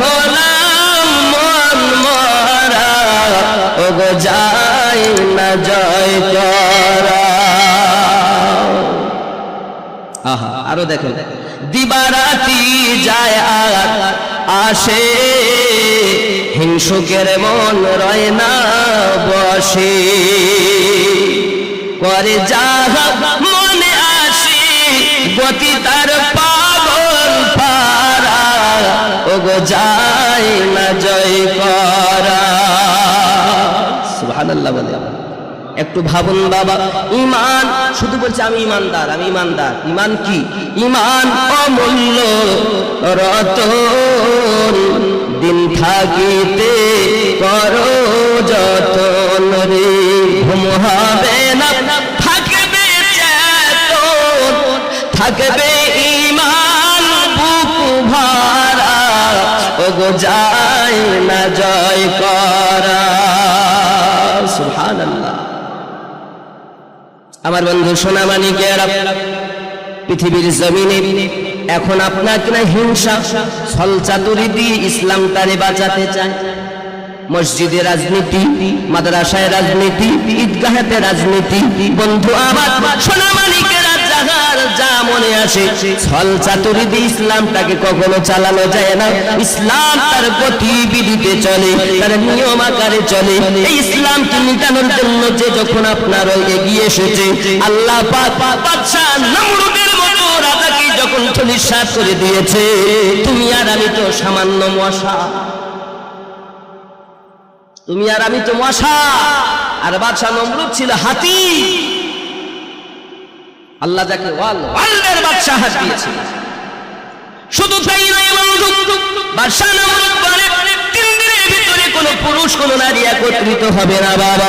হলাম মন মরা, ওগো যাই না জয় করা। আহা, আরো দেখো, দিবারাতি যায় আর আসে, হিংসুকের মন রয় না বসে, করে যাহা মনে আসে, গতি তার পাগল পারা, ওগো যায় না জয় করা। সুবহানাল্লাহ বলে। একটু ভাবুন বাবা, ঈমান শুধু বলছে আমি ঈমানদার, আমি ঈমানদার। ঈমান কি? ঈমান অমূল্য রতন, দিন থাকিতে করো যতন রে, ঘুম হবে না থাকবে চেতন, থাকবে ঈমান বুক ভরা, ওগো যায় না জয় করা। সুবহানাল্লাহ। আমার বন্ধু সোনামানিকেরা, পৃথিবীর জমিনে এখন আপনার কিনা হিংসা ছলচাতুরি দিয়ে ইসলাম তারে বাঁচাতে চায়। মসজিদে রাজনীতি, মাদ্রাসায় রাজনীতি, ঈদগাহেতে রাজনীতি। বন্ধু আমার সোনামানিকেরা, যাহার যা মনে আসে ছলচাতুরি দিয়ে ইসলামটাকে কখনো চালানো যায় না। ইসলাম তার গতিবিধিতে চলে, তার নিয়ম আকারে চলে। এই ইসলামকে মিটানোর জন্য যে যখন আপনার এগিয়ে এসেছে, আল্লাহ পাক বাদশা নমরুদের মতো রাজাকে যখন ধূলিসাৎ করে দিয়েছে, তুমি আর আমি তো সামান্য মশা, তুমি আর আমি তো মশা, আর বাদশা নমরুদ ছিল হাতি। আল্লাহ যাকে ওয়ার্ল্ডের বাদশাহত দিয়েছে। শুধু তাই নয় বন্ধু, বাদশা নমরুদ বলে 3 দিনের ভিতরে কোনো পুরুষ কোনো নারী একত্রিত হবে না বাবা।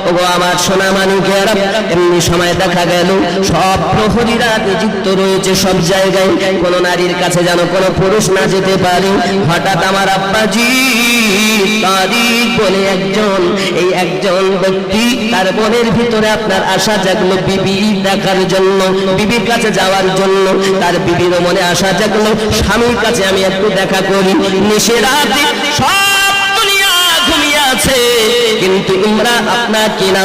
ওগো আমার সোনামানিকেরা, এমনি সময় দেখা গেল সব প্রহরীরা নিযুক্ত রয়েছে সব জায়গায়, কোনো নারীর কাছে যেন কোনো পুরুষ না যেতে পারে। হঠাৎ আমার আব্বাজি তারিক বলে একজন, এই একজন ব্যক্তি, তার মনের ভিতরে আপনার আশা জাগলো বিবি দেখার জন্য, বিবির কাছে যাওয়ার জন্য। তার বিবির মনে আশা জাগলো স্বামীর কাছে আমি একটু দেখা করি। নিশিরাতে সব দুনিয়া ঘুমিয়ে আছে, কিন্তু ইমরা আপনার কিনা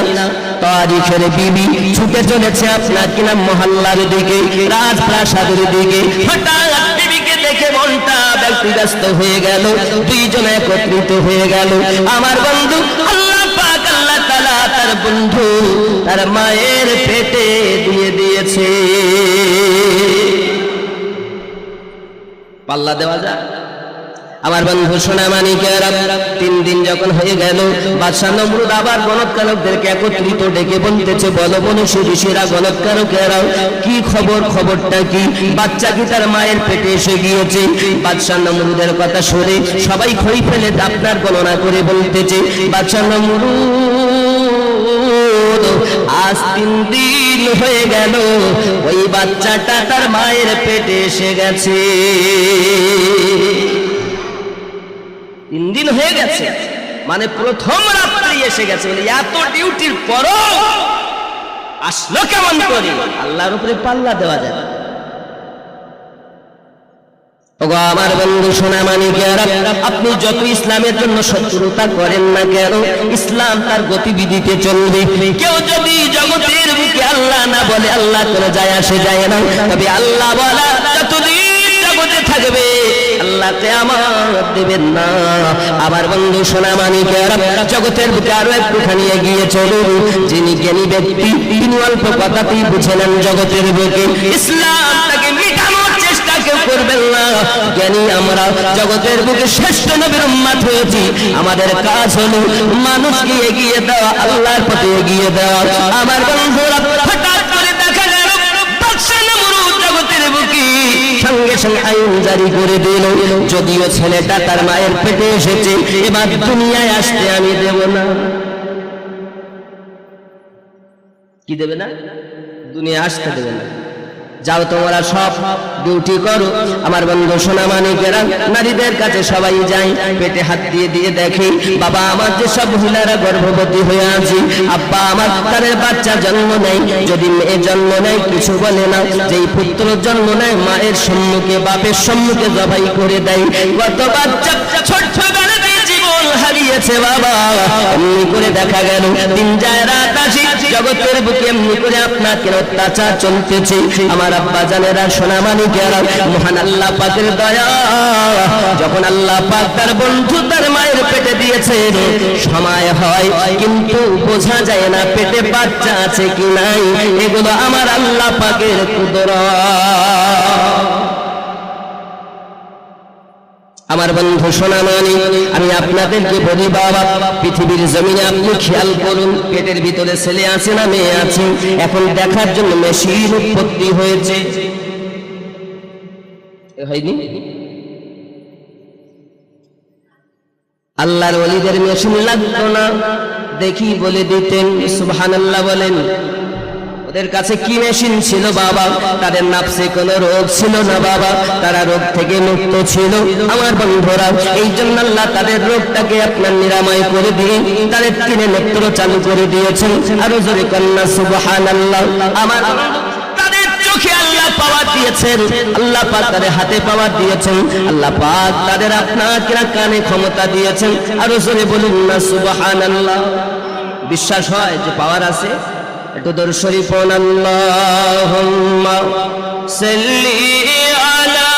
তারিখের বিবি ছুটে চলেছে আপনার কিনা মহল্লার দিকে, রাজপ্রাসাদের দিকে। হঠাৎ বিবিকে দেখে মনটা ব্যস্ত হয়ে গেল, দুইজন একত্রিত হয়ে গেল। আমার বন্ধু আল্লাহ পাক, আল্লাহ তাআলা তার বন্ধু তার মায়ের পেটে দিয়ে দিয়েছে। পাল্লা দেওয়া যায়? আমার বন্ধু সোনামানিকেরা, 3 দিন যখন হয়ে গেল, বাদশা নমরুদ আবার গণৎকারকদেরকে একত্রিত ডেকে বলতেছে, বলো বলো ঋষিরা, গণৎকারকেরা, কি খবর, খবরটা কি? বাচ্চা কি তার মায়ের পেটে এসে গিয়েছে? বাদশা নমরুদের কথা শুনে সবাই খই ফেলে আপনার গণনা করে বলতেছে, বাদশা নমরুদ আজ 3 দিন হয়ে গেল, ওই বাচ্চাটা তার মায়ের পেটে এসে গেছে। 3 দিন হয়ে গেছে, মানে প্রথম রাত্রি এসে গেছে। এত ডিউটির পরও আসলো কেমন করে? আল্লাহর উপরে পাল্লা দেওয়া যায়। ওগো আমার বন্ধু সোনামানিকেরা, আপনি যত ইসলামের জন্য শত্রুতা করেন না কেন, ইসলাম তার গতিবিধিতে চলবে। কেউ যদি জগতের বুকে আল্লাহ না বলে, আল্লাহ করে যায় আসে যায় না, তবে আল্লাহ বলা যতদিন জগতে থাকবে, আল্লাহ কিয়ামত দেবেন না। আমার বন্ধু সোনামানিকেরা, জগতের বুকে আরো একটুখানি এগিয়ে চলুন। যিনি জ্ঞানী ব্যক্তি, তিনি অল্প কথাতেই বুঝে নেন জগতের বুকে ইসলামটাকে মিটানোর চেষ্টা কেউ করবেন না। জ্ঞানী আমরা, জগতের বুকে শ্রেষ্ঠ নবীর উম্মত হয়েছি। আমাদের কাজ হলো মানুষকে এগিয়ে দেওয়া, আল্লাহর পথে এগিয়ে দেওয়া। আমার বন্ধুরা, হঠাৎ করে দেখা গেল বাদশা নমরুদ জগতের বুকে সঙ্গে সঙ্গে আইন জারি করে দিল, যদিও ছেলেটা তার মায়ের পেটে এসেছে, এবার দুনিয়ায় আসতে আমি দেব না। কি দেবে না? দুনিয়া আসতে দেবে না। যাও তোমরা সব ডিউটি করো। আমার বন্ধু সোনা মানিকেরা, নারীদের কাছে সবাই যায়, পেটে হাত দিয়ে দিয়ে দেখে বাবা আমার যে সব মহিলারা গর্ভবতী হয়ে আছে, আব্বা আমার তাদের বাচ্চা জন্ম নেয়, যদি মেয়ে জন্ম নেয় কিছু বলে না, যেই পুত্র জন্ম নেয় মায়ের সম্মুখে বাপের সম্মুখে জবাই করে দেয়। কত বাচ্চা ছোট্টবেলাতে জীবন হারিয়েছে বাবা। এমনি করে দেখা গেল দিন যায় রাত আসি, জগতের বুকে এমনি করে আপনাকে অত্যাচার চলতেছে। আমার আব্বা জানেরা, সোনা মানিকেরা, মহান আল্লাহ পাকের দয়া, যখন আল্লাহ পাক তার বন্ধু তার মায়ের পেটে দিয়েছে, সময় হয় কিন্তু বোঝা যায় না পেটে বাচ্চা আছে কি নাই। এগুলো আমার আল্লাহ পাকের কুদরত। আমার বন্ধু সোনা মানিক, আমি আপনাদেরকে বলি বাবা, পৃথিবীর জমিনে আপনি খেয়াল করুন, পেটের ভিতরে ছেলে আছে না মেয়ে আছে, এখন দেখার জন্য মেশিন উৎপত্তি হয়েছে, হয়নি? আল্লাহর ওলিদের মেশিন লাগতো না, দেখি বলে দিতেন। সুবহানাল্লাহ বলেন। ওদের কাছে কি মেশিন ছিল বাবা? তাদের নাফসে কোনো রোগ ছিল না বাবা, তারা রোগ থেকে মুক্ত ছিল। আমার বন্ধুরা, এই জন্য আল্লাহ তাদের রোগটাকে আপনার নিরাময় করে দিয়ে তাদের কিনে নেত্র চালু করে দিয়েছেন। আরো জোরে কন্যা সুবহানাল্লাহ। আমার তাদের চোখে আল্লাহ পাওয়ার দিয়েছেন, আল্লাহ পাক তাদের হাতে পাওয়ার দিয়েছেন, আল্লাহ পাক তাদের আপনাকে কানে ক্ষমতা দিয়েছেন। আরো জোরে বলুন না সুবহানাল্লাহ। বিশ্বাস হয় যে পাওয়ার আছে? একটু দরুদ শরীফ পড়ুন। আল্লাহুম্মা সাল্লি আলা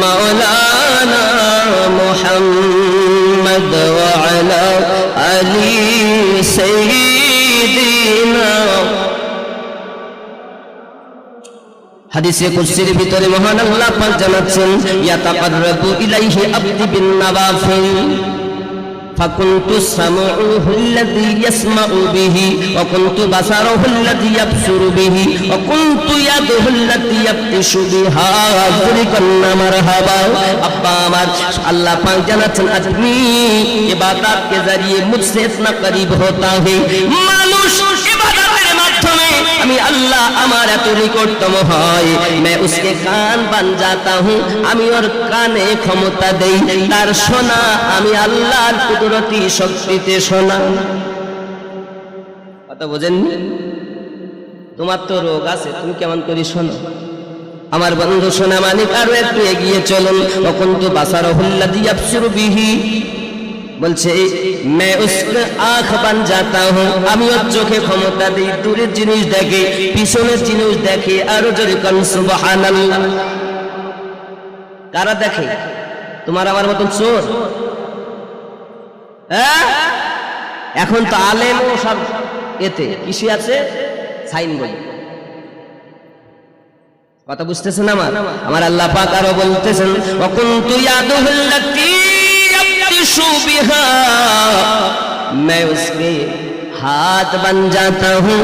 মাওলানা মুহাম্মদ ওয়া আলা আলি সাইয়্যিদিনা। হাদিসে কুদসির ভিতরে মহান আল্লাহ পাক জানাচ্ছেন, ইয়াতাকাররাবু ইলাইহি আবদি বিন নওয়াফিল فكنت سمعه الذي يسمع به وكنت بصره الذي يبصر به وكنت يده التي يبطش بها ذكرنا مرحبا। अब्बा আমার अल्लाह पाक জানাচ্ছেন, आदमी इबादत के जरिए मुझसे इतना करीब होता है। মানুষ ইবাদতের মাধ্যমে আমি আল্লাহ আমার এত নিকটতম হয়, मैं उसके कान बन जाता हूँ, আমি ওর কানে ক্ষমতা দেই, তার শোনা আমি আল্লাহর কুদরতি শক্তিতে শোনা। কথা বোঝেননি? তোমার তো রোগ আছে, তুমি কেমন করে শোনো? আমার বন্ধু সোনা মানিক, আরো একটু এগিয়ে চলুন। ওকুনতু বাসারহুল্লাযী ইয়াবসুরু বিহি, বলছে मैं उसका आँख बन जाता हूँ, আমি ওর চোখে ক্ষমতা দিই, দূরের জিনিস দেখে, পিছনের জিনিস দেখে। আরো জোরে কোন সুবহানাল্লাহ। কারা দেখে? তোমার আমার মতন চোর? এখন তো আলেম ও সব এতে কিসে আছে, সাইন বলে। কথা বুঝতেছেন আমার? আমার আল্লাহ পাক আরো বলতেছেন, ওয়াকুনতু ইয়াদুহুল্লাতী ইয়াবতিশু বিহা, मैं उसके हाथ बन जाता हूँ,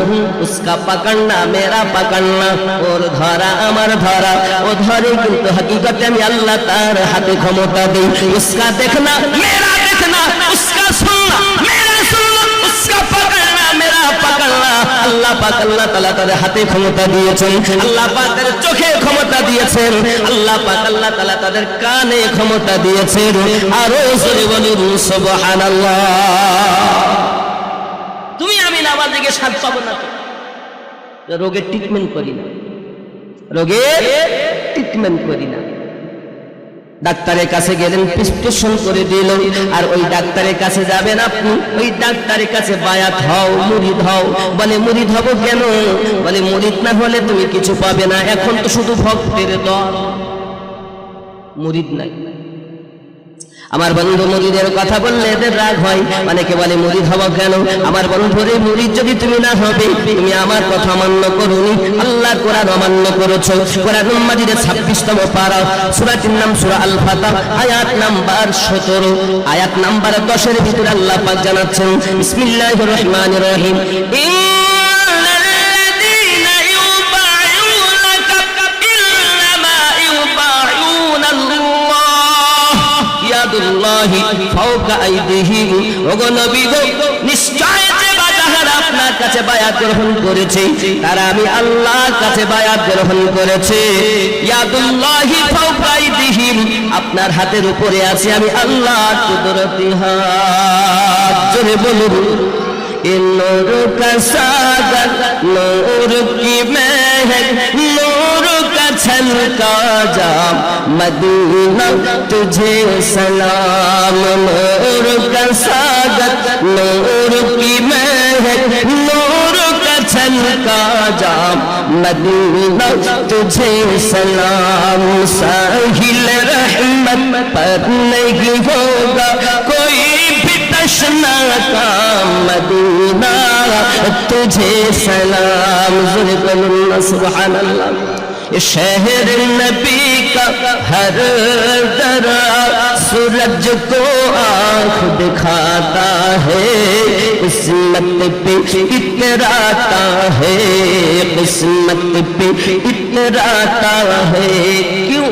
उसका पकड़ना मेरा पकड़ना, और धरा अमर धरा ओ धरे, किंतु हकीकत में अल्लाह तार हाथे क्षमता दे। उसका देखना मेरा देखना, उसका सुनना मेरा सुनना, उसका पकड़ना मेरा पकड़ना। আল্লাহ পাক আল্লাহ তাআলা তাদের হাতে ক্ষমতা দিয়েছেন, আল্লাহ পাক তাদের চোখে ক্ষমতা দিয়েছেন, আল্লাহ পাক আল্লাহ তাআলা তাদের কানে ক্ষমতা দিয়েছেন। আরো জোরে বলুন সুবহানাল্লাহ। তুমি আমি নামাজ থেকে সাথ পাবো না, রোগের ট্রিটমেন্ট করি না, রোগের ট্রিটমেন্ট করি না। ডাক্তারের কাছে গেলেন, প্রেসক্রিপশন করে দিল, আর ওই ডাক্তারের কাছে যাবেন আপনি, ওই ডাক্তারের কাছে বায়াত হও, মুরিদ হও। বলে মুরিদ হব কেন? বলে মুরিদ না হলে তুমি কিছু পাবে না, এখন তো শুধু ভক্তের দল, মুরিদ নাই। আমার বন্ধু মুরিদের কথা বললে এদের রাগ হয়, অনেকে বলে মুরিদ হব কেন? আমার বন্ধুরে, মুরিদ যদি তুমি না হবে, তুমি আমার কথা অমান্য করোনি, আল্লাহর কোরআন অমান্য করেছো। কোরআন মাজিদের 26তম পারা, সূরাটির নাম সূরা আল ফাতহ, আয়াত নাম্বার 17, আয়াত নাম্বার 10 এর ভিতরে আল্লাহ পাক জানাচ্ছেন, বিসমিল্লাহির রহমানির রহিম, নিশ্চয় যে বাজার আপনাকে কাছে বায়াত গ্রহণ করেছে, তারা আমি আল্লাহর কাছে বায়াত গ্রহণ করেছে। ইয়াদুল্লাহি ফাওকা আইদিহিম, আপনার হাতের উপরে আছে আমি আল্লাহর কুদরতি হাত। জোরে বলুন। नूर का सागर नूर की महक नूर का छलका जाम मदीना तुझे सलाम। नूर का सागर नूर की महक नूर का छलका जाम मदीना तुझे सलाम। साहिल रहमत पर नहीं होगा कोई तशना का मदीना तुझे सलाम। सुभान अल्लाह। शहर नबी का हर दरा सूरज को आँख दिखाता है, किस्मत पे इतराता है, किस्मत पे इतराता है। क्यों?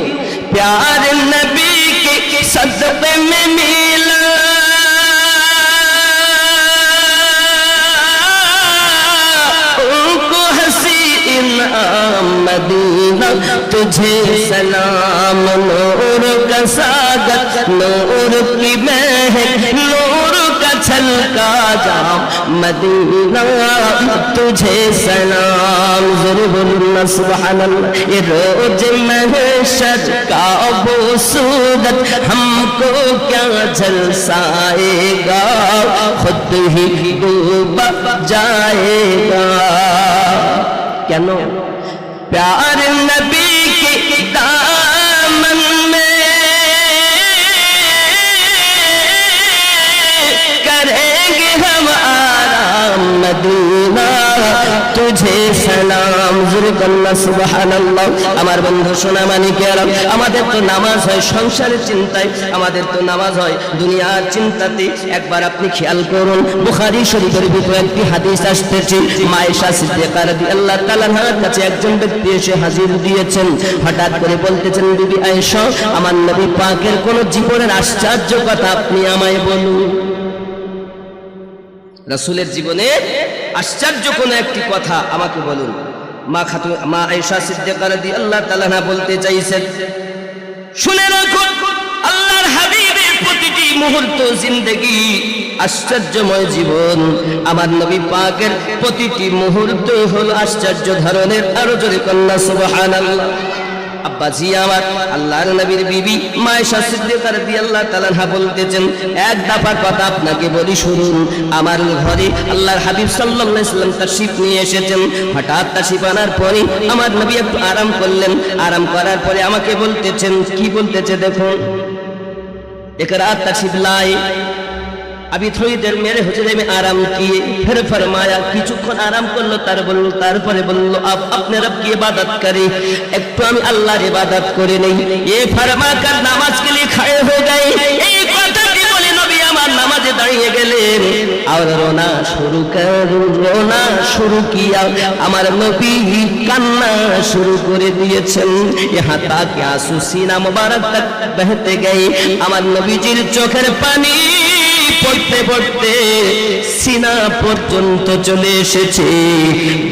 प्यार नबी के सदक़े में मिला मदीना तुझे सलाम। नूर का सागर नूर की महक नूर का छलका जाम मदीना तुझे सलाम। ज़रूर सुभान अल्लाह। ये रोज महशर का वो सूरत हमको क्या झलसाएगा, खुद ही डूब जाएगा। क्या नो? प्यार नबी के दामन में करेंगे हम आराम मदीना तुझे सलाम। जुरकल्ला सुभान अल्लाह। আমার বন্ধু সোনা মানিকেরা, আমাদের তো নামাজ হয় সংসারের চিন্তায়, আমাদের তো নামাজ হয় দুনিয়ার চিন্তাতে। একবার আপনি খেয়াল করুন, বুখারী শরীফের ভিতরে একটি হাদিস আসতেছে। মায়েশা সিদ্দিকা রাদিয়াল্লাহু তাআলা আনহার কাছে একজন ব্যক্তি এসে হাজির দিয়েছেন। হঠাৎ করে বলতেছেন, বিবি আয়েশা, আমার নবী পাকের কোন জীবনের আশ্চর্য কথা আপনি আমায় বলুন। রাসূলের জীবনে আশ্চর্য কোন একটি কথা আমাকে বলুন। মা আয়েশা সিদ্দিকা রাদিয়াল্লাহু তাআলা আনহা বলতে চাইছেন, শুনে রাখো আল্লাহর হাবিবের প্রতিটি মুহূর্ত জিন্দেগি আশ্চর্যময় জীবন। আমার নবী পাকের প্রতিটি মুহূর্ত হলো আশ্চর্য ধরনের। আরো জোরে কন্যা সুবহানাল্লাহ। আব্বাজি আমার আল্লাহর নবীর বিবি মা আয়েশা সিদ্দিকা রাদিয়াল্লাহু তাআলা আনহা বলতেছেন, এক দফা কথা আপনাকে বলি শুনুন। আমার ঘরে আল্লাহর হাবিব সাল্লাল্লাহু আলাইহি ওয়াসাল্লাম তাশরীফ নিয়ে এসেছেন। হঠাৎ তাশরীফ আনার পরে আমার নবী একটু আরাম করলেন। আরাম করার পরে আমাকে বলতেছেন, কি বলতেছে দেখুন, एक रात तशरीफ लाए, अभी थोड़ी देर मेरे हुजरे में आराम किए, फिर फरमाया কিছুক্ষণ আরাম করলো, তারপরে বলল आप अपने रब की इबादत करें, একটু আমি আল্লাহর ইবাদত করে নেই। ये फरमा कर नामाज के लिए खड़े हो गए। এই কথাটি বলে নবী আমার নামাজে দাঁড়িয়ে গেলেন और रोना शुरू किया। আমার নবী কান্না শুরু করে দিয়েছেন। यहाँ तक कि आंसू सीना मुबारक तक बहते गए। আমার নবীজির চোখের পানি পড়তে পড়তে सीना পর্যন্ত চলে এসেছে।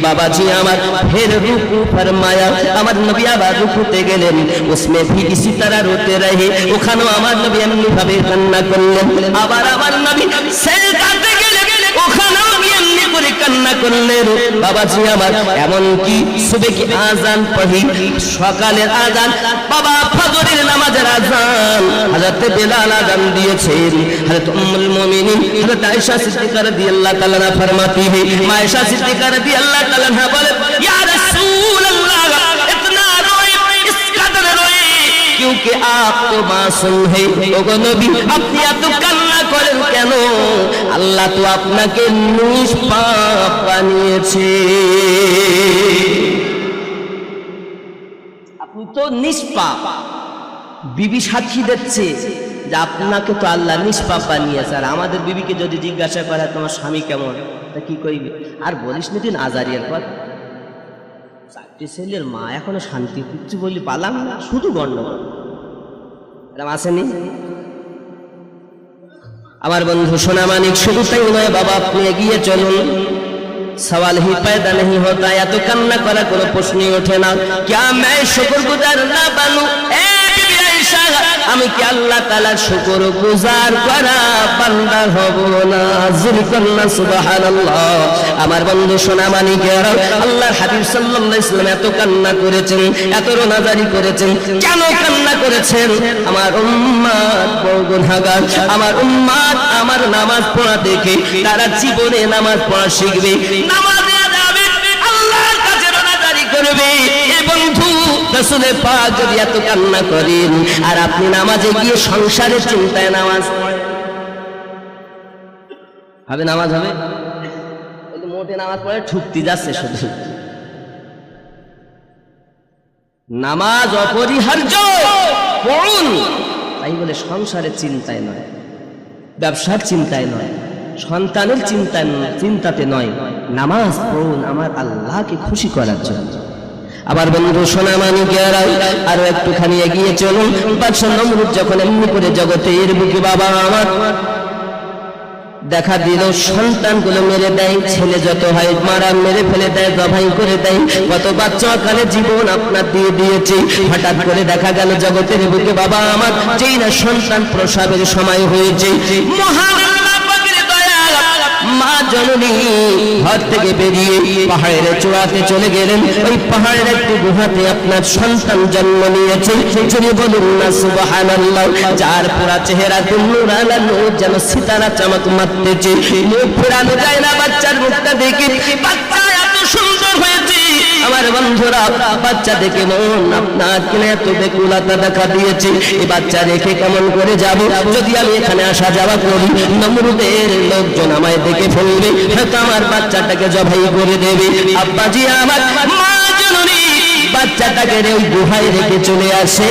বাবাজি আমার फिर रुकू फरमाया। আমার নবী আবার রুকুতে গেলেন, उसमें भी इसी तरह रोते रहे। ওখানেও আমার নবী এমনি ভাবে কান্না করলেন। আবার আমার নবী সিজদাতে গেলেন, ওখানেও এমনি করে কান্না করলেন। বাবাজি আমার এমন কি সুবহ কি আযান পড়ি, সকালের আযান, বাবা ফজরের নামাজের আযান হযরত বেলাল আযান দিয়েছেন। হযরত উম্মুল মুমিনিন হযরত আয়েশা সিদ্দিকা রাদিয়াল্লাহু তাআলা আনহা ফরমাती है, आयशा सिद्दीका रदियल्लाहु ताला अन्हा बोले, या रसूल अल्लाह इतना रोए, इस कदर रोए क्योंकि आप तो मासूम है। ओगो नबी আপনি এত কান্না করেন কেন? আল্লাহ তো আপনাকে নিষ্পাপ বানিয়েছে, আপনি তো নিষ্পাপ। বিবি সাক্ষী দিচ্ছে যে আপনাকে তো আল্লাহ নিষ্পাপ বানিয়েছে। আর আমাদের বিবিকে যদি জিজ্ঞাসা করা তোমার স্বামী কেমন, তা কি কইবে? আর বলিস না তুই আজারিয়ার কথা, চারটি ছেলের মা এখনো শান্তি কিচ্ছু বলি পালাম না, শুধু গন্ডগোল। এরকম আসেনি? আমার বন্ধু সোনা মানিক, শুধু তাই নয় বাবা, আপনি এগিয়ে চলুন। सवाल ही पैदा नहीं होता, या तो कान्ना करा কোনো প্রশ্নই ওঠে না। क्या मैं शुक्रगुजार ना बनूं? আমি কি আল্লাহ তাআলার শুকরগুজার করা বান্দা হব না? জিকরুল্লাহ সুবহানাল্লাহ। আমার বন্ধু সোনা মানিকেরা, আল্লাহর হাবিব সাল্লাল্লাহু আলাইহি ওয়াসাল্লাম এত কান্না করেছেন, এত রোনাজারি করেছেন। কেন কান্না করেছেন? আমার উম্মত বড় গুনাহগার, আমার উম্মত আমার নামাজ পড়া দেখে তারা জীবনে নামাজ পড়া শিখবে, নামাজে যাবে, আল্লাহর কাছে রোনাজারি করবে। এ বন্ধু রাসূলের পাক যদি এত কান্না করেন, আর আপনি নামাজে গিয়ে সংসারের চিন্তায় নামাজ হবে, নামাজ হবে মোটে নামাজ পড়ে ঠুকতে যাচ্ছে শুধু। নামাজ অপরিহার্য, পড়ুন, তাই বলে সংসারের চিন্তায় নয়, ব্যবসার চিন্তায় নয়, সন্তানের চিন্তাতে নয়, নামাজ পড়ুন আমার আল্লাহকে খুশি করার জন্য। আবার বন্ধু সোনা মানিকেরা, আরো একটুখানি এগিয়ে চলুন। বাদশা নমরুদ যখন এমনি করে জগতের বুকে বাবা আমার দেখা দিল, সন্তানগুলো মেরে দেয়, ছেলে যত হয় মারা মেরে ফেলে দেয়, জবাই করে দেয়। কত বাচ্চা কালে জীবন আপনার দিয়ে দিয়েছে, হঠাৎ করে দেখা গেল জগতের বুকে বাবা আমার যেই না সন্তান প্রসবের সময় হয়েছে, মা জননী ঘর থেকে বেরিয়ে পাহাড়ের চূড়াতে চলে গেলেন। ওই পাহাড়ের একটি গুহাতে আপনার সন্তান জন্ম নিয়েছে। যিনি বলুন না সুবহানাল্লাহ, যার পুরা চেহারা নূর আলা নূর, যেন সিতারা চমক মারতেছে। মুখ ফেরানো যায় না বাচ্চার মুখটা দেখে, বাচ্চা এত সুন্দর হয়েছে। আমার বন্ধুরা, বাচ্চা দেখে মন আপনার কিনে এত বেকুলতা দেখা দিয়েছে। এই বাচ্চা রেখে কেমন করে যাব? যদি আমি এখানে আসা যাওয়া করি, নমরুদের লোকজন আমায় দেখে ফেলবে, হয়তো আমার বাচ্চাটাকে জবাই করে দেবে। আব্বাজি আমার মা জননী বাচ্চাটাকে ওই গুহায় রেখে চলে আসে।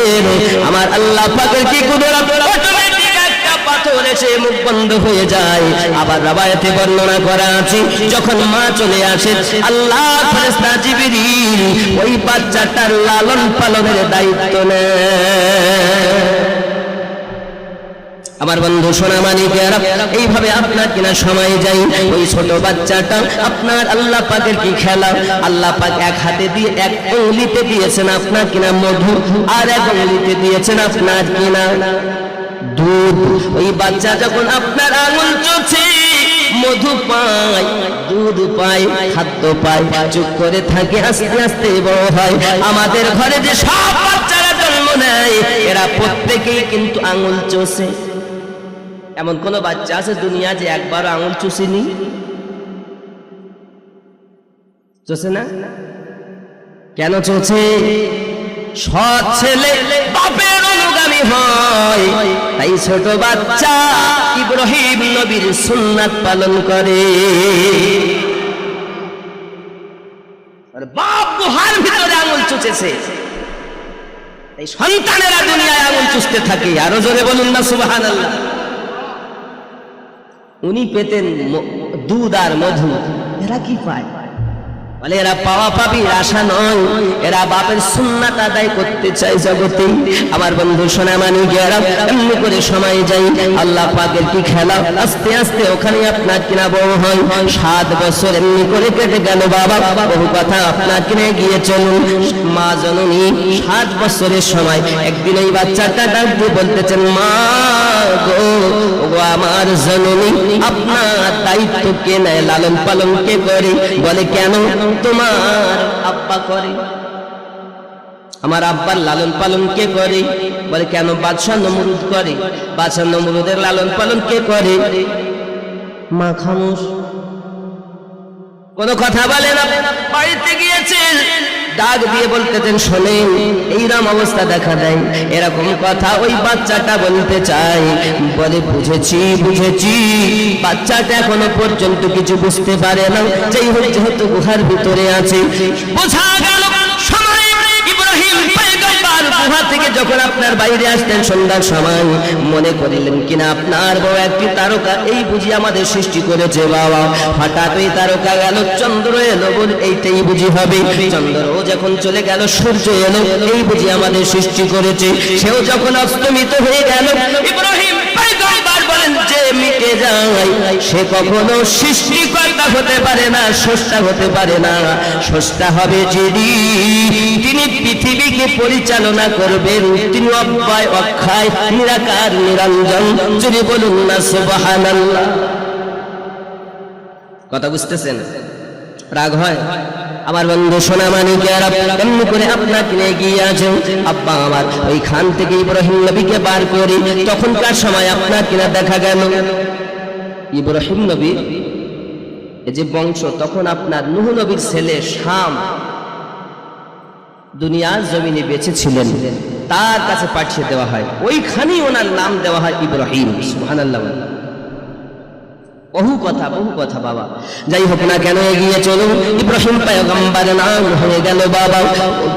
আমার আল্লাহ পাকের কি কুদরত, পাথর এসে মুখ বন্ধ হয়ে যায়। আবার রাবায়াতে বর্ণনা করা আছে, যখন মা চলে আসে, আল্লাহ ফেরেশতা জিবরিল ওই বাচ্চাটার লালন পালনের দায়িত্ব নেয়। আমার বন্ধু সোনা মানিকেরা, এইভাবে আপনার কিনা সময় যাই, ওই ছোট বাচ্চাটা আপনার আল্লাহ পাকের কি খেলা। আল্লাহ পাক এক হাতে দিয়ে এক আঙ্গুলিতে দিয়েছেন আপনার কিনা মধু, আর এক আঙ্গুলিতে দিয়েছেন আপনার কিনা দুধ। ওই বাচ্চা যখন আপনার আঙুল চুষে মধু পায়, দুধ পায়, খাদ্য পায়, চুপ করে থাকে, আস্তে আস্তে বড় হয়। আমাদের ঘরে যে সব বাচ্চারা জন্ম নেয়, এরা প্রত্যেকেই কিন্তু আঙুল চষে। এমন কোন বাচ্চা আছে দুনিয়া যে একবার আঙুল চুষেনি? চষে না? কেন চষে? সৎ ছেলে বাপের অনুগামী হয়, তাই ছোট বাচ্চা ইব্রাহিম নবীর সুন্নাত পালন করে। বাপ গুহার ভিতরে আঙুল চুষেছে, এই সন্তানেরা দুনিয়ায় আঙুল চুষতে থাকে। আরো জোরে বলুন না সুবহানাল্লাহ। উনি পেতেন দুধ আর মধু, এরা কি পায়? বলে এরা পাওয়া পাবির আশা নয়, এরা বাপের সুন্নাত আদায় করতে চায় জগতে। আমার বন্ধু সোনা মানিকেরা, এমনি করে সময় যাই, আল্লাহ পাকের কি খেলা। আস্তে আস্তে ওখানে আপনার কিনা বড় হয়। 7 বছর এমনি করে কেটে গেল বাবা। বহু কথা আপনার কিনে গিয়ে চলুন। মা জননী 7 বছরের সময় একদিন এই বাচ্চাটা ডাক দিয়ে বলতেছেন, মা গো, ও আমার জননী, আপনার দায়িত্ব কে নেয়, লালন পালন কে করে? বলে কেন? তোমার আব্বা করে। আমার আব্বার লালন পালন কে করে? বলে কেন? বাদশা নমরুদ করে। বাদশা নমরুদের লালন পালন কে করে? মা খামোশ, কোনো কথা বলে না। বাড়িতে গিয়েছেন, ডাক দিয়ে বলতেছেন, শোনেন এইরকম অবস্থা দেখা দেয়, এরকম কথা ওই বাচ্চাটা বলতে চাই। বলে বুঝেছি বুঝেছি। বাচ্চাটা এখনো পর্যন্ত কিছু বুঝতে পারে না, যেহেতু গুহার ভিতরে আছে। বোঝা গেল সময় ইব্রাহিম পয়গম্বর গুহা থেকে যখন আপনার বাইরে আসতেন সন্ধ্যার সময়, মনে করিলেন কিনা আপনার বড় একটি তারকা এই বুঝি আমাদের সৃষ্টি করেছে বাবা। হঠাৎ ওই তারকা গেল, চন্দ্র এলো, বল এইটাই বুঝি হবে। চন্দ্র যখন চলে গেল, সূর্য এলো, এই বুঝি আমাদের সৃষ্টি করেছে। সেও যখন অস্তমিত হয়ে গেল, ইব্রাহিম পয়গম্বর বলেন যে লেগে যায় সে কখনো সৃষ্টিকর্তা হতে পারে না, স্রষ্টা হতে পারে না। স্রষ্টা হবে যিনি, তিনি পৃথিবীকে পরিচালনা করবেন, তিনি অব্যয় অক্ষয় নিরাকার নিরঞ্জন। যদি বলুন না সুবহানাল্লাহ। কথা বুঝতেছেন? রাগ হয়? আমার বন্ধু সোনা মানিকেরা এমনি করে আপনাকে নিয়ে গিয়ে আছেন। আব্বা আমার ওইখান থেকে ইব্রাহিম নবীকে বার করে তখনকার সময় আপনার কিনা দেখা গেল ইব্রাহিম নবী এই যে বংশ, তখন আপনার নূহ নবীর ছেলে শাম দুনিয়ার জমিনে বেঁচে ছিলেন, তার কাছে পাঠিয়ে দেওয়া হয়। ওইখানেই ওনার নাম দেওয়া হয় ইব্রাহিম। সুবহানাল্লাহ। বহু কথা বাবা। যাই হোক না কেন, এগিয়ে চলুন। ইব্রাহিম পয়গম্বর নাম হয়ে গেল বাবা।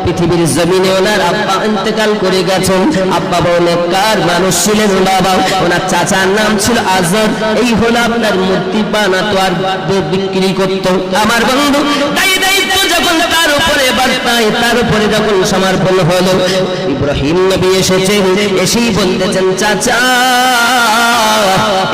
পৃথিবীর জমিনে ওনার আব্বা ইন্তেকাল করে গেছেন। আব্বা বড় নেককার মানুষ ছিলেন বাবা। ওনার চাচার নাম ছিল আজর। এই হলো আপনার মূর্তি বানাতো আর বিক্রি করতো। আমার বন্ধু দায়িত্ব যখন তার উপরে বার্তায়, তার উপরে যখন সমর্পণ হলো, ইব্রাহিম নবী এসেছেন। এসেই বলতেছেন, চাচা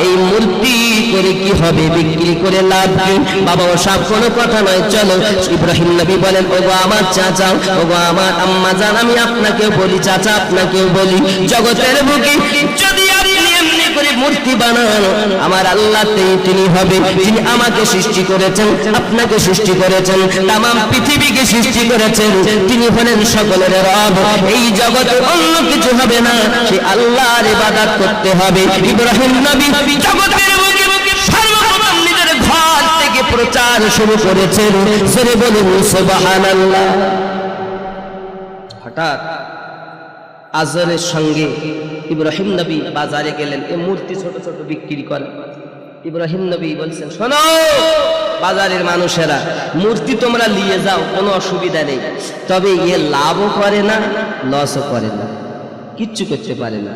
এই মূর্তি করে কি হবে, বিক্রি করে লাভ কি? বাবা ওসব কোনো কথা নয়, চলো। ইব্রাহিম নবী বলেন, ওগো আমার চাচা, ওগো আমার আম্মা জান, আমি আপনাকেও বলি চাচা, আপনাকেও বলি, জগতের বুকে যদি আপনি এমনি করে মূর্তি বানান, আমার আল্লাহ তিনি হবে যিনি আমাকে সৃষ্টি করেছেন, আপনাকে সৃষ্টি করেছেন, তামাম পৃথিবীকে সৃষ্টি করেছেন। তিনি হলেন সকলের রব। এই জগতে অন্য কিছু হবে না, সে আল্লাহর ইবাদত করতে হবে। ইব্রাহিম নবী জগতের বুকে সর্বপ্রথম নিজের ঘর থেকে প্রচার শুরু করেছেন। সরে বলুন সুবহানাল্লাহ। হঠাৎ আজরের সঙ্গে ইব্রাহিম নবী বাজারে গেলেন, এই মূর্তি ছোট ছোট বিক্রি করেন। ইব্রাহিম নবী বলছেন, শোনো বাজারের মানুষেরা, মূর্তি তোমরা নিয়ে যাও, কোনো অসুবিধা নেই, তবে এ লাভও করে না, লসও করে না, কিচ্ছু করতে পারে না।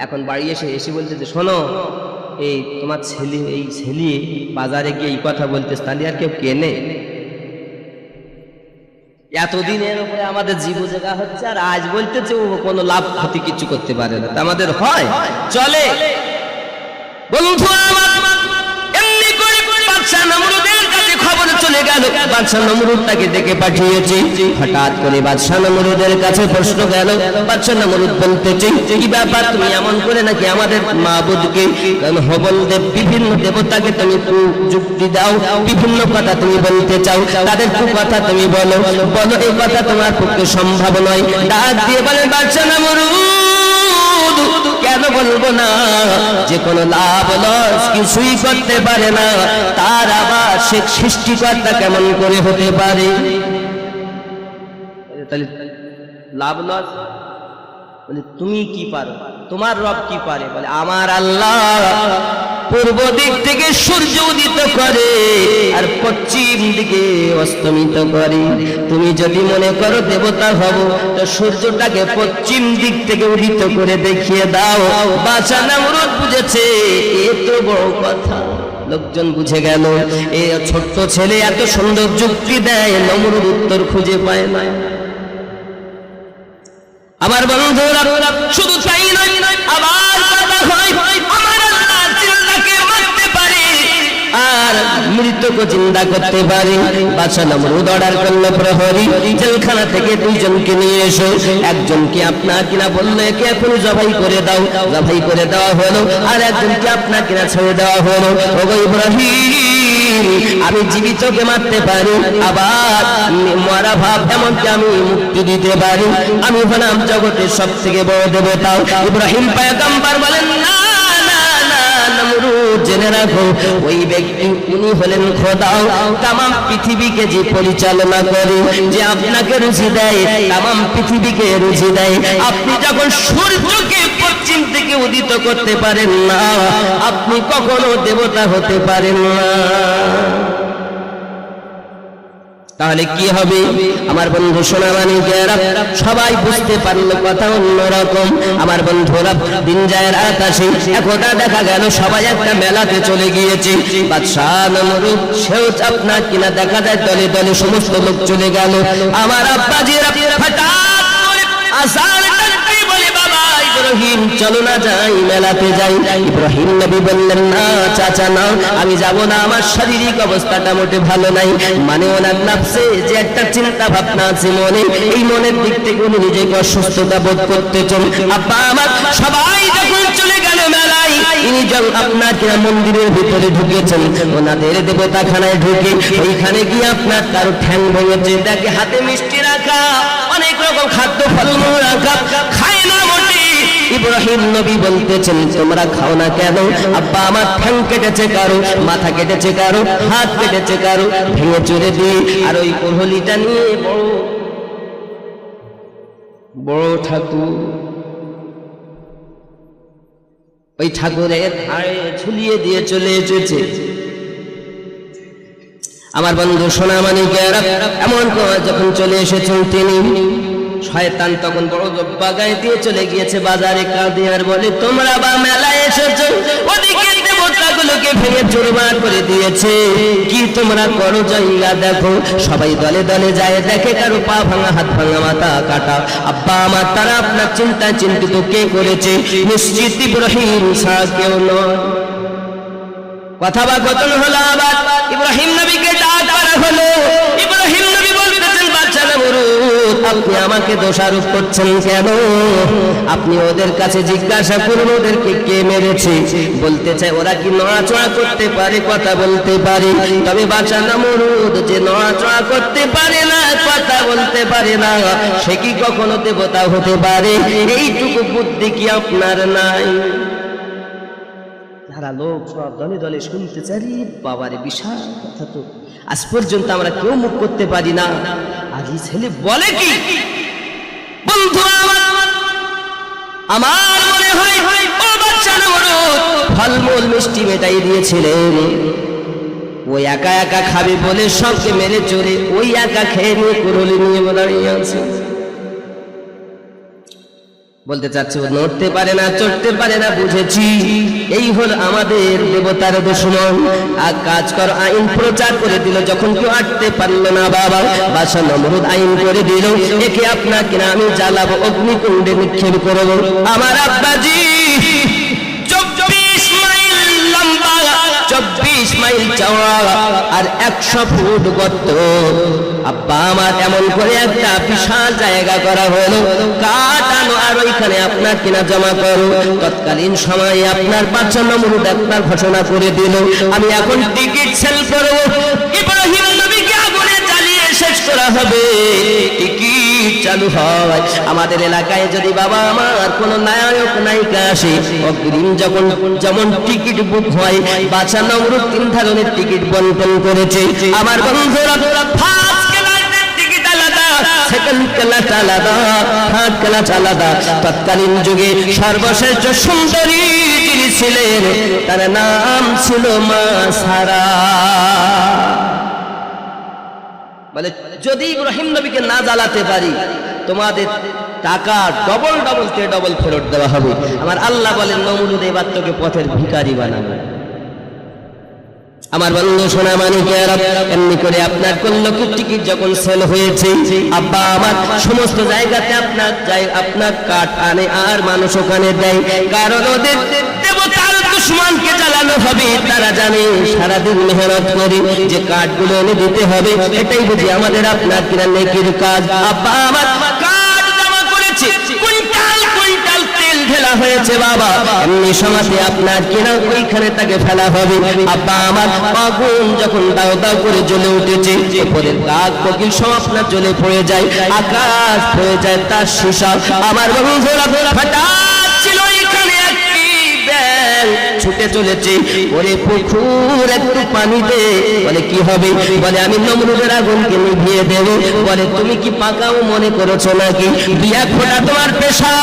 এখন বাড়ি এসে বলছে যে, শোনো এই তোমার ছেলে, এই ছেলে বাজারে গিয়ে এই কথা বলতে, তাহলে আর কেউ কেনে? এতদিন এর উপরে আমাদের জীব জায়গা হচ্ছে, আর আজ বলতেছে ও কোনো লাভ ক্ষতি কিছু করতে পারে না। আমাদের হয় চলে। বন্ধু আমার, এমনি করে বাদশা নমরুদের কাছে খবর চলে গেল। বাদশা নমরুদ তাকে ডেকে পাঠিয়েছে। হঠাৎ করে বাদশা নমরুদের কাছে প্রশ্ন গেল। বাদশা নমরুদ বলতেছে, কি ব্যাপার, তুমি এমন করে নাকি আমাদের মাবুদকে, হবল দেব, বিভিন্ন দেবতাকে তুমি যুক্তি দাও, বিভিন্ন কথা তুমি বলতে চাও, তাদের কথা তুমি বলো, এই কথা তোমার পক্ষে সম্ভব নয়। ডাক দিয়ে বলে, বাদশা নমরুদ কেন বলবো না, যে কোনো লাভ লস কিছুই করতে পারে না, তার আবার সে সৃষ্টিকর্তা কেমন করে হতে পারে? তাহলে লাভ লস বলে, তুমি কি পারো, তোমার রব কি পারে? বলে, আমার আল্লাহ পূর্ব দিক থেকে সূর্য উদিত করে আর পশ্চিম দিকে অস্তমিত করে। তুমি যদি মনে করো দেবতা হব, তো সূর্যটাকে পশ্চিম দিক থেকে উদিত করে দেখিয়ে দাও। বাদশা নমরুদ বুঝেছে, এ তো বড় কথা। লোকজন বুঝে গেল, এ ছোট্ট ছেলে এত সুন্দর যুক্তি দেয়, নমরুদ উত্তর খুঁজে পায় না। আমার বন্ধুরা, শুধু তাই নয়, আবার কথা হয়, আমার আল্লাহ জিন্দাকে মারতে পারে আর মৃতকে জিন্দা করতে পারে। বাদশা নমরুদ অর্ডার করল, প্রহরী জেলখানা থেকে দুইজনকে নিয়ে এসো। একজনকে আপনার কিনা বললো, একে এখন জবাই করে দাও, জবাই করে দেওয়া হলো। আর একজনকে আপনার কিনা ছেড়ে দেওয়া হলো। ওগো ইব্রাহিম, আমি জীবিতকে মারতে পারি, আবার মরা ভাব এমনকি আমি মুক্তি দিতে পারি। আমি হলাম জগতের সব থেকে বড় দেবতা। ইব্রাহিম পয়গম্বর বলেন, না না না নমরুদ, জেনে রাখো, ওই ব্যক্তি উনি হলেন খোদা, তামাম পৃথিবীকে যে পরিচালনা করে, যে আপনাকে রুজি দেয়, তামাম পৃথিবীকে রুজি দেয়। আপনি যখন সূর্যকে পশ্চিম থেকে উদিত করতে পারেন না, আপনি কখনো দেবতা হতে পারেন না। তাহলে কি হবে? আমার বন্ধু সোনামানিকেরা সবাই বুঝতে পারলো কথা অন্যরকম। আমার বন্ধুরা, দিন যায় রাত আসে, এখনটা দেখা গেল সবাই একটা মেলাতে চলে গিয়েছে। বাদশা নমরুদ সেও আপনার কিনা দেখা যায় দলে দলে সমস্ত লোক চলে গেল। আমার আব্বাজির হঠাৎ আসার বলে, বাবা ইব্রাহিম চলো না যাই মেলাতে যাই। ইব্রাহিম নবী বললেন না চাচা না, আমি যাব না, আমার শারীরিক অবস্থাটা মোটে ভালো নাই। মানে ওনার নাফসে যে একটা চিন্তা ভাবনা আছে মনে, এই মনের দিক থেকে উনি নিজেকে অসুস্থতা বোধ করতেছেন। আব্বা আমার সবাই যখন চলে গেল মেলায়, ইনি যখন আপনার মন্দিরের ভিতরে ঢুকেছেন, ওনাদের দেবতাখানায় ঢুকে ওইখানে গিয়ে আপনার কারো ঠ্যাং ভেঙেছে, দেখে হাতে মিষ্টি রাখা, অনেক রকম খাদ্য ফলমূল রাখা, খায় না মোটে। ইব্রাহিম নবী বলতেছেন তোমরা খাও না কেন? আব্বা আমার ঠ্যাং কেটেছে কারো, মাথা কেটেছে কারো, হাত কেটেছে কারো, ভেঙে চুরে দিয়ে। আর ওই কোহলিটা নিয়ে বড় ঠাকুর, ওই ঠাকুরের ধারে ঝুলিয়ে দিয়ে চলে এসেছে। আমার বন্ধু সোনামানিকেরা এমন যখন চলে এসেছেন তিনি, শয়তান তখন বড় জব্বা গায়ে দিয়ে চলে গিয়েছে বাজারে, কাঁদে আর বলে তোমরা বা মেলায় এসেছো, ওদিকে দেবতাগুলোকে ভেঙে চুরমার করে দিয়েছে, কি তোমরা করো জায়গা দেখো। সবাই দলে দলে যায়, দেখে কারো পা ভাঙা, হাত ভাঙা, মাথা কাটা। আব্বা আমার তারা আপনার চিন্তায় চিন্তিত কে করেছে? নিশ্চিত ইব্রাহিম ছাড়া কেউ নয়। কথা বা কথন হলো, আবার ইব্রাহিম নবীকে ডাক করা হলো। ইব্রাহিম নবী বলতেছেন বাদশা নমরুদ আপনি আমাকে দোষারোপ করছেন কেন? আপনি ওদের কাছে জিজ্ঞাসা করুন ওদেরকে কে মেরেছে। বলতে চাই ওরা কি নড়াচড়া করতে পারে, কথা বলতে পারে? তবে বাদশা নমরুদ যে নড়াচড়া করতে পারে না, কথা বলতে পারে না, সে কি কখনো দেবতা হতে পারে? এইটুকু বুদ্ধি কি আপনার নাই? যারা লোক সব দলে দলে শুনতে চাই, বাবারে বিশাল কথা তো আজ পর্যন্ত আমরা কেউ মুখ করতে পারি না। আজ এই ছেলে বলে কি? বন্ধু আমার মনে হয় ও বাচ্চা নমরুদ ফলমূল মিষ্টি মেটাই দিয়েছিলেন, ওই একা একা খাবে বলে সবকে মেরে চড়ে ওই একা খেয়ে নিয়ে কুরলি নিয়ে দাঁড়িয়ে আছে। বলতে চাচ্ছে ও নড়তে পারে না, চড়তে পারে না, বুঝেছি এই হল আমাদের দেবতার দুশমন। আর কাজ কর, আইন প্রচার করে দিল, যখন কেউ আটতে পারলো না বাবা, বাদশা নমরুদ আইন করে দিল একে আপনাকে না আমি জ্বালাবো, অগ্নিকুণ্ডে নিক্ষেপ করবো। আমার আব্বাজি 24 মাইল লম্বা, 24 মাইল চওড়া আর 100 ফুট গর্ত। আব্বা আমার এমন করে একটা বিশাল জায়গা করা হলো, কাটানো, আর ওইখানে আপনার কিনা জমা করো। তৎকালীন সময়ে আপনার বাদশা নমরুদ আপনার ঘোষণা করে দিল আমি এখন টিকিট সেল করবো, ইব্রাহিম নবীকে আগুনে জ্বালিয়ে শেষ করা হবে। টিকিট চালু হয় আমাদের এলাকায়, যদি বাবা আমার কোন নায়ক নায়িকা আসে, অগ্রিম যখন যেমন টিকিট বুক হয়, বাদশা নমরুদ 3 ধরনের টিকিট বন্টন করেছে। আমার বন্ধুরা তৎকালীন যুগে সর্বশ্রেষ্ঠ সুন্দরী যিনি ছিলেন তার নাম ছিল মা সারা। বলে যদি ইব্রাহিম নবীকে না জ্বালাতে পারি তোমাদের টাকা ডবল ফেরত দেওয়া হবে। আমার আল্লাহ বলেন নমরুদ এবার তোকে পথের ভিখারি বানাবে। আমার বন্ধু সোনা মানিকেরা এমনি করে আপনার কল্লকি টিকিট যখন সেল হয়েছে, আব্বা আমার সমস্ত জায়গাতে আপনার কাঠ আনে আর মানুষ ওখানে দেয়, কারণ ওদের দেবতার দুশমনকে জ্বালানো হবে। তারা জানে সারাদিন মেহনত করে যে কাঠগুলো এনে দিতে হবে, এটাই বুঝি আমাদের আপনার কিনা নেকির কাজ। আব্বা আমার কাঠ জমা করেছে, কুইন্টাল কুইন্টাল তেল ঢেলা হয়েছে বাবা, এমনি সমাজে আপনার কিনা ওইখানে তাকে ফেলা হবে। আব্বা আমার আগুন যখন দাও দাও করে জ্বলে উঠেছে, উপরের কাক কোকিল সব আপনার জ্বলে পড়ে যায়, আকাশ হয়ে যায় তার সীসা। আমার বন্ধুরা হঠাৎ ছিল এখানে একটি ব্যাঙ ছুটে চলেছে, ওরে পুকুর একটু পানি দে। বলে কি হবে? বলে আমি নমরুদের আগুনকে নিভিয়ে দেব। বলে তুমি কি পাকাও মনে করেছো নাকি? 2 ফোঁটা তোমার পেশা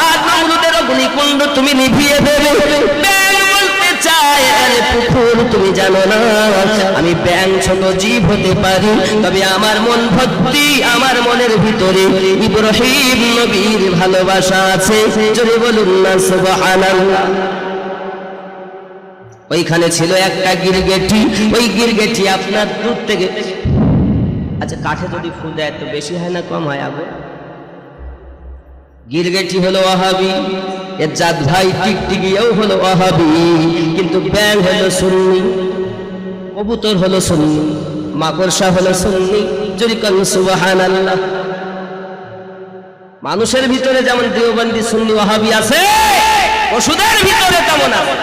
আর নমরুদের অগ্নিকুণ্ড তুমি নিভিয়ে দেবে। ব্যাঙ বলতে চায় আরে পুকুর তুমি জানো না আমি ব্যাঙ ছোট জীব হতে পারি, তবে আমার মন ভক্তি, আমার মনের ভিতরে ইব্রাহিম নবীর ভালোবাসা আছে। জোরে বলুন না সুবহানাল্লাহ। ওইখানে ছিল একটা গিরগেটি, ওই গিরগেটি আপনার দূর থেকে, আচ্ছা কাঠে যদি ফুল দেয় তো বেশি হয় না কম হয়? আগে গিরগেটি হলো ওয়াহাবি, এর জাত ভাই টিকটিকিও হলো ওয়াহাবি, কিন্তু ব্যাং হলো সুন্নি, কবুতর হলো সুন্নি, মাকড়সা হলো সুন্নি। যদি কোন সুবহানাল্লাহ। মানুষের ভিতরে যেমন দেওবন্দি সুন্নি ওয়াহাবি আছে, ওষুধের ভিতরে তেমন আছে।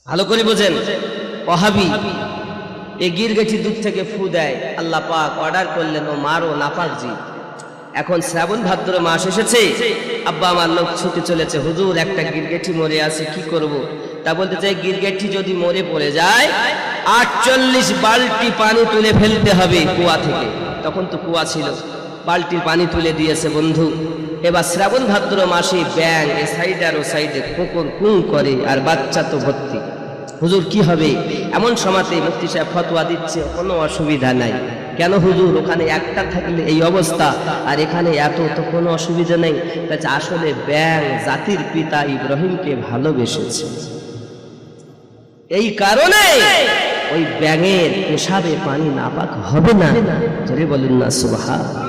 ভালো করে বোঝেন, ওয়াহাবি এই গিরগেটি দুধ থেকে ফু দেয়, আল্লাহ পাক অর্ডার করলেন ও মারো নাপাক জি। এখন শ্রাবণ ভাদ্র মাস এসেছে, আব্বা আমার লোক ছুটে চলেছে, হুজুর একটা গিরগেটি মরে আছে কি করব? তা বলতে চাই গিরগেটি যদি মরে পড়ে যায় 48 বালতি পানি তুলে ফেলতে হবে কুয়া থেকে। তখন তো কুয়া ছিল, বালতির পানি তুলে দিয়েছে বন্ধু। এবার শ্রাবণ ভাদ্র মাসে ব্যাং এ সাইডে আর ও সাইডে কুকুর কুঁ করে, আর বাচ্চা তো ভর্তি। হুজুর কি হবে? এমন সময়তে মুফতি সাহেব ফতোয়া দিচ্ছে কোনো অসুবিধা নাই। কেন হুজুর? ওখানে একটা থাকলে এই অবস্থা, আর এখানে এত, তো কোনো অসুবিধা নেই। আসলে ব্যাং জাতির পিতা ইব্রাহিমকে ভালোবেসেছে, এই কারণে ওই ব্যাঙের পেশাবে পানি নাপাক হবে না। জোরে বলুন না সুবহানাল্লাহ।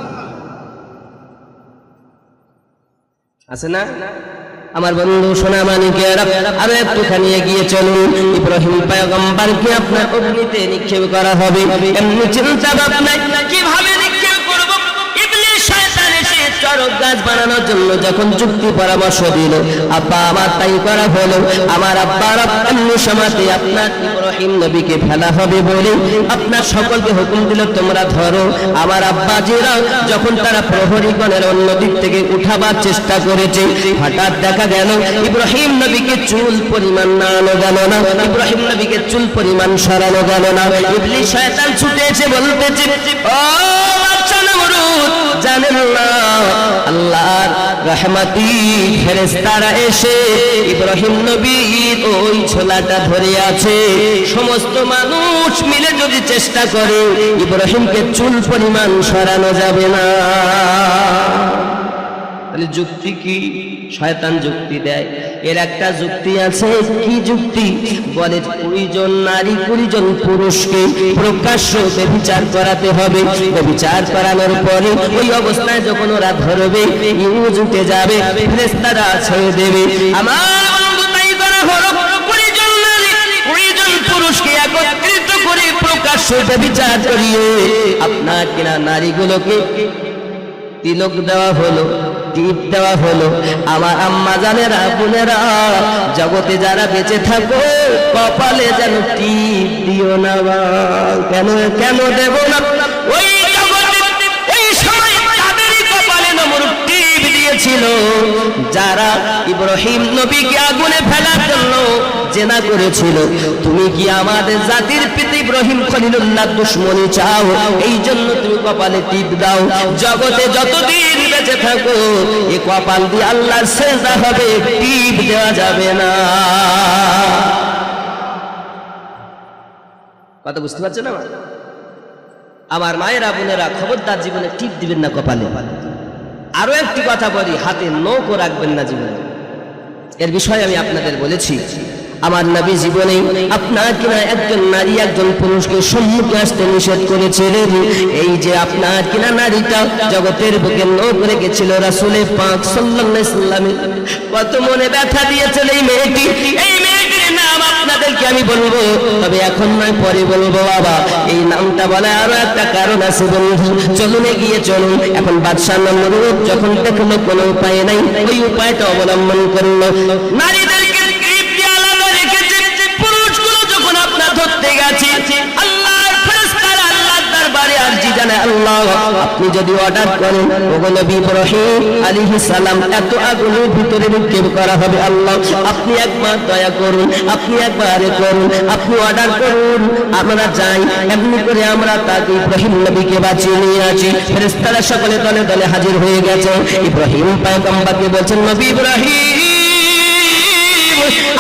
আছে না আমার বন্ধু সোনা মানিকেরা? আরো একটুখানি এগিয়ে চলুন। ইব্রাহিম পয়গম্বরকে আপনার অগ্নিতে নিক্ষেপ করা হবে, এমনি চিন্তা ভাবনা কিভাবে নিক্ষেপ করব? ইবলিস শয়তান এসে চরক গাছ বানানোর জন্য যখন যুক্তি পরামর্শ দিল, আব্বা আমার তাই করা হলো। আমার আব্বার এমনি সমাতে আপনার ইব্রাহিম নবীকে ফেলা হবে বলে আপনার সকলকে হুকুম দিল তোমরা ধরো। আমার আব্বা জিরা যখন তারা প্রহরীগণের অন্য দিক থেকে উঠাবার চেষ্টা করেছে, হঠাৎ দেখা গেল ইব্রাহিম নবীকে চুল পরিমাণ নাড়ানো গেল না, ইব্রাহিম নবীকে চুল পরিমাণ সরানো গেল না। ইবলিস শয়তান ছুটে এসে বলতেছে, ও বাদশা নমরুদ, জানেন না আল্লাহর রহমতি ফেরেশতারা এসে ইব্রাহিম নবীর ওই ছোলাটা ধরে আছে। সমস্ত মানুষ মিলে যদি চেষ্টা করে ইব্রাহিমকে চুল পরিমাণ সরানো যাবে না। তাহলে যুক্তি কি? শয়তান যুক্তি দেয়। এর একটা যুক্তি আছে, কি যুক্তি? বলে 20 জন নারী 20 জন পুরুষকে প্রকাশ্য ব্যভিচার করাতে হবে। ব্যভিচার করানোর পরে ওই অবস্থায় যখন ওরা ধরবে, ইউজ উঠে যাবে, ফেরেশতারা ছেড়ে দেবে। আমার বন্ধু তাই করা হলো। 20 জন নারী 20 জন পুরুষকে একত্রিত করে প্রকাশ্য ব্যভিচার করিয়ে আপনার কিনা নারীগুলোকে তিলক দেওয়া হলো, টিপ দেওয়া হলো। আমার আম্মা জানেরা, বোনেরা, জগতে যারা বেঁচে থাকো কপালে যেন টিপ দিও না। কেন কেন দেব না? ওই জগতে ওই সময় তাদেরই কপালে নমরুদ টিপ দিয়েছিল, যারা ইব্রাহিম নবীকে আগুনে ফেলার জন্য জেনা করেছিল। তুমি কি আমাদের জাতির পিতা ইব্রাহিম খলিলুল্লাহ দুশমনি চাও? এই জন্য তুমি কপালে টিপ দাও। জগতে যতদিন বেঁচে থাকো এই কপাল দিয়ে আল্লাহর সেজদা হবে, টিপ দেওয়া যাবে না। কথা বুঝতে পারছেন আমার মায়েরা, বোনেরা? খবরদার জীবনে টিপ দিবেন না কপালে। আরো একটি কথা বলি, হাতে নখও রাখবেন না জীবনে। এর বিষয়ে আমি আপনাদের বলেছি, আমার নবী জীবনে আপনার কিনা একজন নারী একজন পুরুষকে সম্মুখে আসতে নিষেধ করেছিলেন। এই যে আপনার কিনা নারীটা জগতের বুকে নখ রেখেছিল রাসূল পাক সাল্লাল্লাহু আলাইহি ওয়াসাল্লাম, কত মনে ব্যথা দিয়েছিল এই মেয়েটি। এই মেয়েটির নাম আপনাদেরকে আমি বলবো, তবে এখন নয়, পরে বলবো বাবা। এই নামটা বলা আরো একটা কারণ আছে বন্ধু। চলুন এগিয়ে চলুন। এখন বাদশা নমরুদ যখন দেখলো কোনো উপায় নাই, ওই উপায়টা অবলম্বন করলো। নারীদেরকে ধরতে গেছে আল্লাহর ফেরেশতারা আল্লাহর দরবারে আরজি জানায়, আল্লাহ আপনি যদি অর্ডার করেন ওগো নবী ইব্রাহিম আলাইহিস সালাম এত আগুনের ভিতরে নিক্ষেপ করা হবে, আল্লাহ আপনি একবার দয়া করুন, আপনি একবার করুন, আপনি অর্ডার করুন, আমরা যাই। এমনি করে আমরা তাকে ইব্রাহিম নবীকে বাঁচিয়ে নিয়ে আসি। ফেরেশতারা সকলে দলে দলে হাজির হয়ে গেছে। ইব্রাহিম পয়গম্বরকে বলছেন, নবী ইব্রাহিম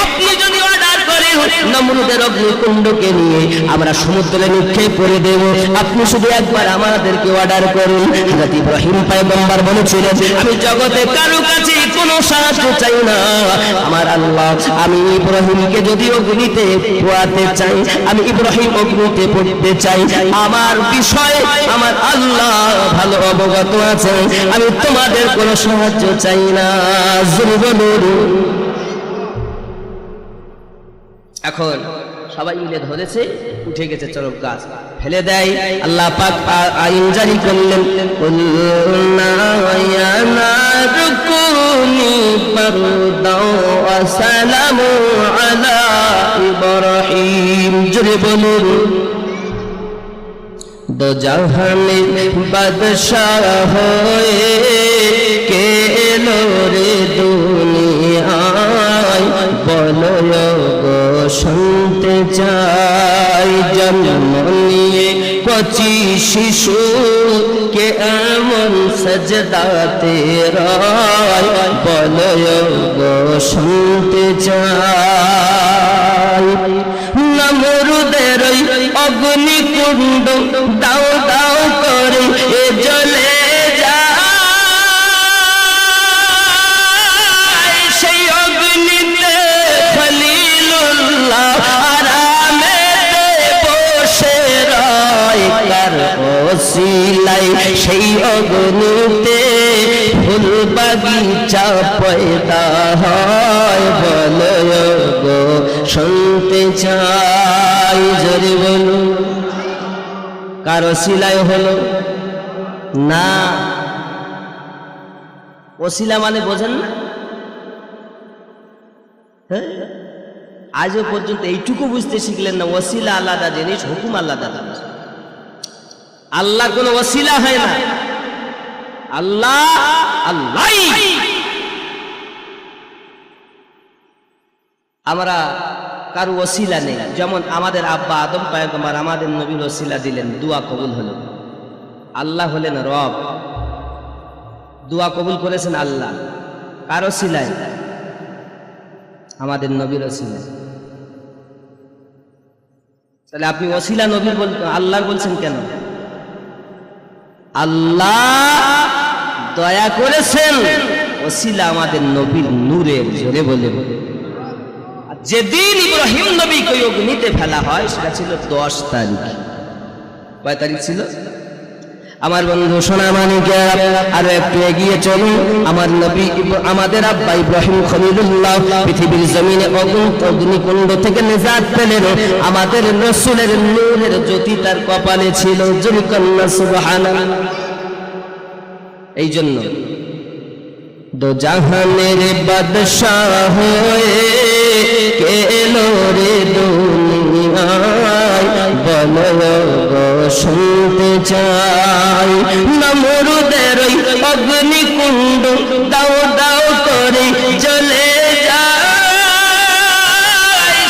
আপনি যদি অর্ডার করেন নমরুদের অগ্নিকুণ্ডকে নিয়ে আমরা সমুদ্রে নিক্ষেপ করে দেব, আপনি শুধু একবার আমাদেরকে অর্ডার করুন। হযরত ইব্রাহিম পয়গম্বর বলেছিলেন, আমি জগতে কারো কাছে কোনো সাহায্য চাই না, আমার আল্লাহ আমি ইব্রাহিমকে যদি অগ্নিতে পোড়াতে চাই, আমি ইব্রাহিম অগ্নিতে পড়তে চাই, আমার বিষয় আমার আল্লাহ ভালো অবগত আছেন, আমি তোমাদের কোনো সাহায্য চাই না। এখন সবাই মিলে ধরেছে, উঠে গেছে চরক গাছ, ফেলে দেয়। আল্লাহ পাক আইন জারি করলেন, কুল্না ইয়া নারু কুনি বারদাও ওয়া সালামু আলা ইব্রাহিম। জোরে বলুন, দো জাহানের বাদশাহ হয়ে কে এলো রে দুনিয়ায়, বলো গো শুনতে চাই, জন্ম নিয়ে কচি শিশু কে এমন সজদাতে রায়, বলো গো শুনতে চাই। নমরুদের অগ্নিকুণ্ড দাও দাও করে এ জ্বলে যায়, সেই অগ্নিতে খলিলুল্লাহ আরামেতে বসে রয়, কার ওসিলায় সেই অগ্নিতে ফুল বাগিচা পয়দা হয়, বলো গো শুনতে চাই। জোরে বলুন, কার ওসিলায় হলো না? ওসিলা মানে বোঝেন না? হ্যাঁ, আজও পর্যন্ত এইটুকু বুঝতে শিখলেন না, ওসিলা আলাদা জিনিস, হুকুম আলাদা জিনিস। আল্লাহ কোনো ওসিলা হয় না, আল্লাহ আল্লাহই। আমরা কারো ওসিলা নেই, যেমন আমাদের আব্বা আদম পয়গম্বর আমাদের নবীর ওসিলা দিলেন, দোয়া কবুল হলো। আল্লাহ হলেন রব, দোয়া কবুল করেছেন আল্লাহ, কার ওসিলায়? আমাদের নবীর ওসিলায়। তাহলে আপনি ওসিলা নবীর আল্লাহর বলছেন কেন? আল্লাহ দয়া করেছেন, ওসিলা আমাদের নবীর নূরের। জোরে বলে, যেদিন ইব্রাহিম নবীকে অগ্নিতে ফেলা হয় সেটা ছিল 10 তারিখ। কয় তারিখ ছিল? আমার বন্ধু সোনা মানিকের, আরো একটু এগিয়ে চলুন। আমার নবী, আমাদের আব্বা ইব্রাহিম খলিলুল্লাহ পৃথিবীর জমিনে অগ্নিকুণ্ড থেকে নিজাত পেলেন, আমাদের রাসূলের নূরের জ্যোতি তার কপালে ছিল। জোরে কন্যা সুবহানাল্লাহ। এই জন্য দো জাহানের বাদশাহ হয়ে কে এলো রে দুনিয়ায়, বলো গো শুনতে চাই। নমরুদের অগ্নিকুণ্ড দাও দাও করে জ্বলে যায়,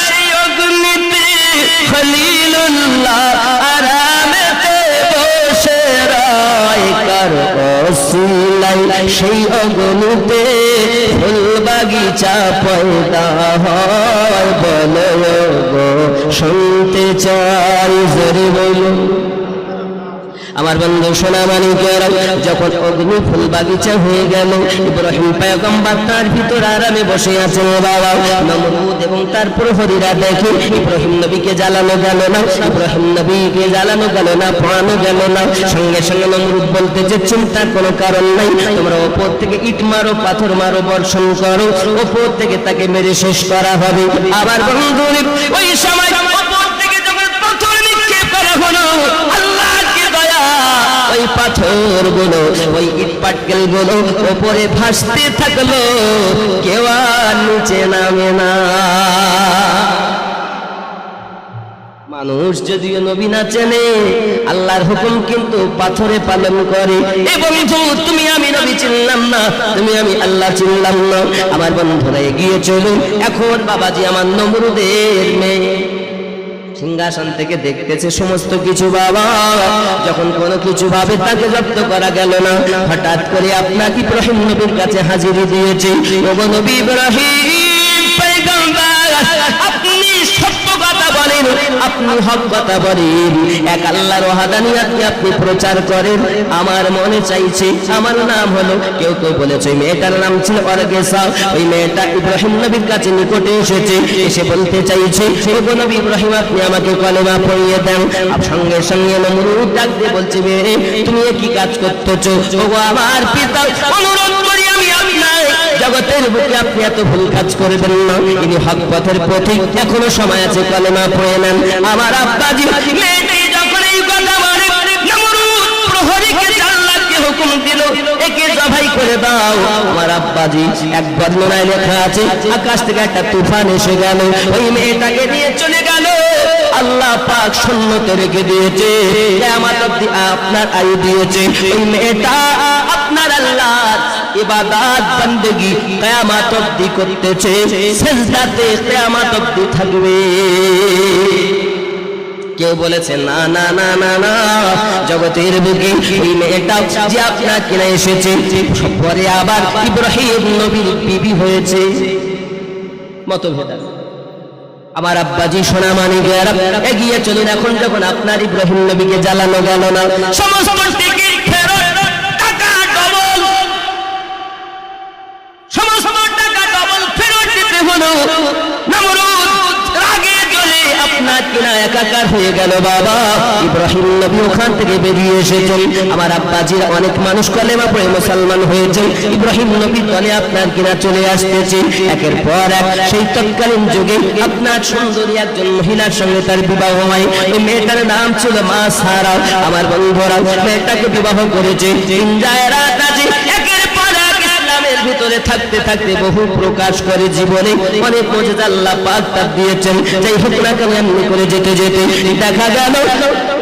সেই অগ্নিতে খলিলুল্লাহ আরামেতে বসে রয়, কার ওসিলায় সেই অগ্নিতে ফুল বাগিচা পয়দা হয়, বলো গো শুনতে চাই। জোরে বলুন, আমার বন্ধু সোনা মানিকের, যখন অগ্নি ফুল বাগিচা হয়ে গেল, ইব্রাহিম পয়গম্বর তার ভিতর আরামে বসে আছেন। বাবা নমরুদ এবং তার প্রহরীরা দেখে ইব্রাহিম নবীকে জ্বালানো গেল না, ইব্রাহিম নবীকে জ্বালানো গেল না, পোড়ানো গেল না। সঙ্গে সঙ্গে নমরুদ বলতেছে, চিন্তার কোনো কারণ নাই, তোমরা ওপর থেকে ইট মারো, পাথর মারো, বর্ষণ করো, ওপর থেকে তাকে মেরে শেষ করা হবে। আবার বন্ধু ওই সময় ওপর থেকে যখন পাথর নিক্ষেপ করা হলো, ওই পাথর গুলো, ওই ইট পাটকেল গুলো ওপরে ভাসতে থাকলো, কেউ আর নিচে নামে না। মানুষ যদিও নবী না চেনে, আল্লাহর হুকুম কিন্তু পাথরে পালন করে। এবং তুমি আমি নবী চিনলাম না, তুমি আমি আল্লাহ চিনলাম না। আমার বন্ধুরা এগিয়ে চলুন। এখন বাবাজি আমার নমরুদের মেয়ে সিংহাসন থেকে দেখতেছে সমস্ত কিছু। বাবা যখন কোনো কিছু ভাবে তাকে জব্দ করা গেল না, হঠাৎ করে আপনাকে ইব্রাহিম নবীর কাছে হাজিরি দিয়েছে। ওগো নবী ইব্রাহিম পয়গম্বর, আপনি বলেন, আপনি হক কথা বলেন, এক আল্লাহর ওয়াহদানিয়াতকে আপনি প্রচার করেন। আমার মনে চাইছে, আমার নাম হলো, কেউ কেউ বলেছে মেয়েটার নাম ছিল অর্গেসা। ওই মেয়েটা ইব্রাহিম নবীর কাছে নিকটে এসেছে, এসে বলতে চাইছে, ওগো নবী ইব্রাহিম, আপনি আমাকে কলেমা পড়িয়ে দেন। সঙ্গে সঙ্গে নমরুদ ডাক দিয়ে বলছে, মেয়ে তুমি কি কাজ করতেছো? ওগো আমার পিতা, অনুরোধ করি আমি আপনার জগতের বুকে আপনি এত ভুল কাজ করবেন না, ইনি হক পথের পথিক, এখনো সময় আছে, কলেমা পড়ে নেন। আমার আব্বাজি মেয়েটি যখন এই কথা বলে, নমরুদ প্রহরীকে জাল্লাদকে হুকুম দিল, একে জবাই করে দাও। আমার আব্বাজি এক বর্ণনায় লেখা আছে, আকাশ থেকে একটা তুফান এসে গেল, ওই মেয়েটাকে নিয়ে চলে গেল। আল্লাহ পাক সুন্নতে রেখে দিয়েছে, কিয়ামত অবধি আপনার আয়ু দিয়েছে। ওই মেয়েটা আপনার আল্লাহর ইবাদত বندگی কিয়ামত অবধি করতেছে, সিজদাতে কিয়ামত অবধি থাকবে। কেউ বলেছে না না না না না, জগতের বুকে এই মেয়েটা যে আপনার কিনা এসেছে, পরে আবার ইব্রাহিম নবীর বিবি হয়েছে। মতভেদ। আমার আব্বাজি সোনা মানিকেরা এগিয়ে চলুন। এখন যখন আপনার ইব্রাহিম নবীকে জ্বালানো গেল না, সমস্ত টিকিট ফেরত, টাকা ডবল, সমস্ত টাকা ডবল ফেরত দিতে হলো। নমরুদ রাগে জ্বলে আপনার কিনা একাকার হয়ে গেল। বাবা ইব্রাহিম নবী ওখান থেকে বেরিয়ে এসেছেন। আমার আব্বাজির অনেক মানুষ কলেমা পড়ে মুসলমান হয়েছে, ইব্রাহিম নবীর দলে আপনার কিনা চলে আসতেছে। একের পর এক সেই তৎকালীন যুগে আপনার সুন্দরী একজন মহিলার সঙ্গে তার বিবাহ হয়। এই মেয়েটার নাম ছিল মা সারা। আমার বন্ধুরা মেয়েটাকে বিবাহ করেছে, একের পর এক ইসলামের ভিতরে থাকতে থাকতে বহু প্রকাশ করে জীবনে অনেক মুজিজা আল্লাহ পাক তার দিয়েছেন। যাই হোক না কেন, এমনি করে যেতে যেতে দেখা গেল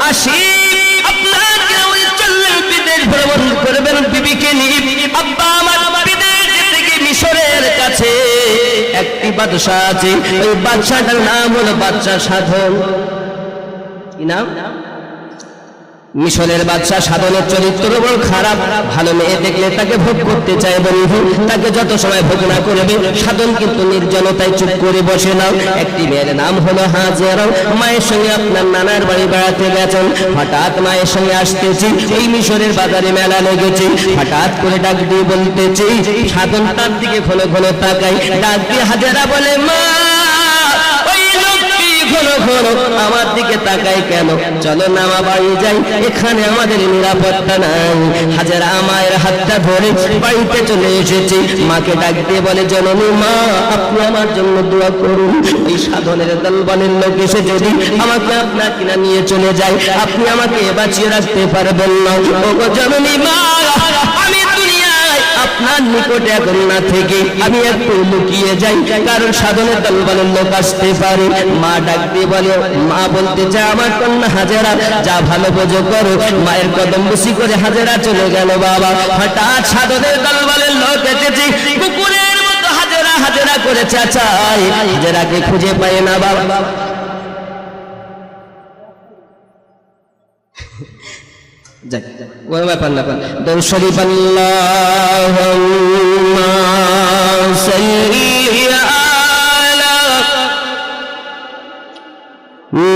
আসি আপনার ওই চললেন বিদেশ ভ্রমণ করবেন বিবিকে নিয়ে। আব্বা আমার বিদেশ যেতে গিয়ে মিশরের কাছে একটি বাদশা আছে, ওই বাদশাটার নাম হলো বাদশা সাধন। কি নাম? মিশরের বাদশা সাধনের চরিত্র বড় খারাপ। ভালো মেয়ে দেখলে তাকে ভোগ করতে চায় বন্ধু, তাকে যত সময় ভোগ না করবে। সাধন কিন্তু নির্জনতায় চুপ করে বসে না। একটি মেয়ের নাম হলো হাজেরা। মায়ের সঙ্গে আপনার নানার বাড়ি বেড়াতে গেছেন, হঠাৎ মায়ের সঙ্গে আসতেছি, এই মিশরের বাজারে মেলা লেগেছে। হঠাৎ করে ডাক দিয়ে বলতেছি, সাধন তার দিকে ঘন ঘন তাকাই, ডাক দিয়ে হাজেরা বলে, মা আমার দিকে তাকাই কেন? চলো না মা বাড়ি যাই, এখানে আমাদের নিরাপত্তা নাই। হাজেরা মায়ের হাতটা ধরে বাড়িতে চলে এসেছে। মাকে ডাক দিয়ে বলে, জননী মা, আপনি আমার জন্য দোয়া করুন। এই সাধনের দলবলের লোক এসে যদি আমাকে আপনার কিনা নিয়ে চলে যায়, আপনি আমাকে বাঁচিয়ে রাখতে পারবেন না। ওগো জননী মা, আমি আপনার নিকটে এখন না থেকে আমি একটু লুকিয়ে যাই, কারণ সাধনের দলবলের লোক আসতে পারে। মা ডাক দিয়ে বলে, মা বলতে চায় আমার কন্যা হাজেরা, যা ভালো বোঝো করো। মায়ের কদম বুসি করে হাজেরা চলে গেল। বাবা হঠাৎ সাধনের দলবলের লোক এসেছে, কুকুরের মতো হাজেরা হাজেরা করে চেঁচায়, হাজেরাকে খুঁজে পায় না। বাবা যাই ওই ব্যাপার না, দরুদ শরীফ আল্লাহুম্মা সাল্লি আলা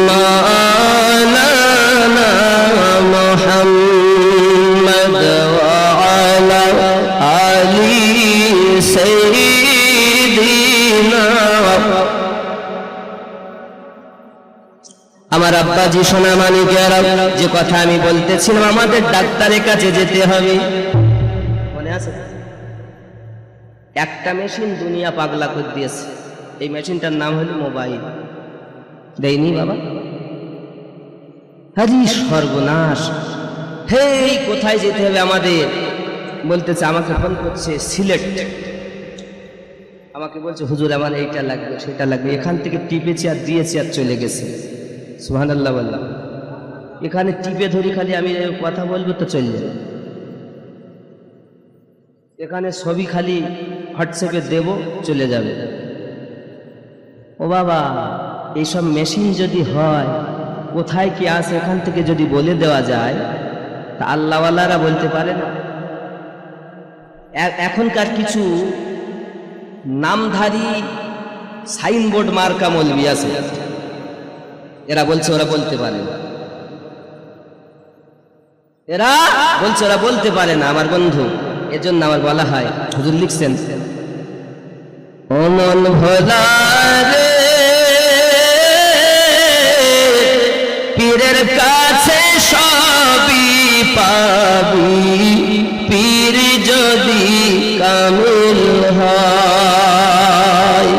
মাওলানা মুহাম্মদ ওয়া আলা আলি সাইয়্যিদিনা। আমার আব্বাজি সোনা মানিকেরা, যে কথা আমি বলতেছিলাম, আমাদের ডাক্তারের কাছে যেতে হবে, মনে আছে? একটা মেশিন দুনিয়া পাগলা করে দিয়েছে। এই মেশিনটার নাম হলো মোবাইল। দেয়নি বাবা? হাজি সর্বনাশ! হে কোথায় যেতে হবে আমাদের? বলতেছে, আমাকে ফোন করছে সিলেট, আমাকে বলছে হুজুর আমার এইটা লাগবে সেটা লাগবে। এখান থেকে টিপেছি আর দিয়েছি আর চলে গেছে। সুবহানাল্লাহ বললাম। এখানে টিপে ধরি, খালি আমি কথা বলবো তো চলে যাবে। এখানে ছবি খালি হোয়াটসঅ্যাপে দেব, চলে যাবে। ও বাবা, এইসব মেশিন যদি হয়, কোথায় কি আছে এখান থেকে যদি বলে দেওয়া যায়, তা আল্লাহওয়ালারা বলতে পারে না? এখনকার কিছু নামধারী সাইনবোর্ড মার্কা মৌলবি আছে, এরা বলছে ওরা বলতে পারে না, এরা বলছে ওরা বলতে পারে না আমার বন্ধু। এজন্য আমার বলা হয়, হুজুর লিখছেন, ও মন ভোলা রে পীরের কাছে সবই পাবি, পীর যদি কামিল হয়।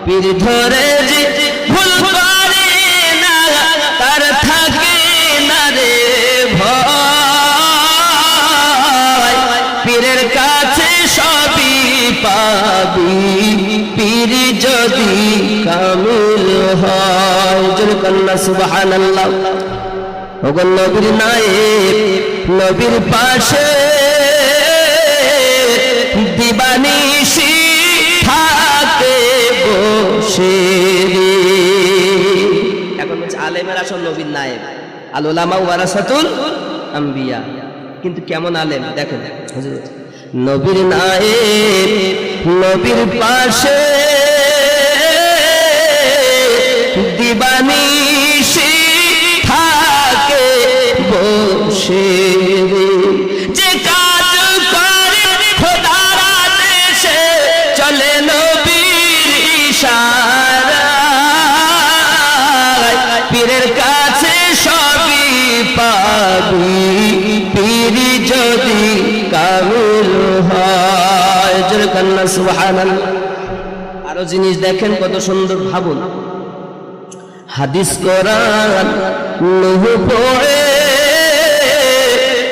পীর ধরে যে ভুল করে না তার থাকে না রে ভয়। পীরের কাছে সবই পাবি, পীর যদি কামিল হয়। জোরে কন্যা সুবহানাল্লাহ। ওগো নবীর নায়েব, নবীর পাশে দিবানিশি থাকে বসে রে। এখন বলছে আলেমেরা সব নবীর নায়েব, আল উলামা ওয়ারাসাতুল আম্বিয়া। কিন্তু কেমন আলেম দেখেন, নবীর নায়েব, নবীর পাশে দিবানিশি থাকে বসে রে। যে কাজ করে খোদার আদেশে চলে নবীর ইশারায়। পীরের কাছে সবই পাবি, পীর যদি কামিল হয়। জোরে কন্যা সুবহানাল্লাহ। আরো জিনিস দেখেন কত সুন্দর, ভাবুন। হাদিস কোরআন নূহ পড়ে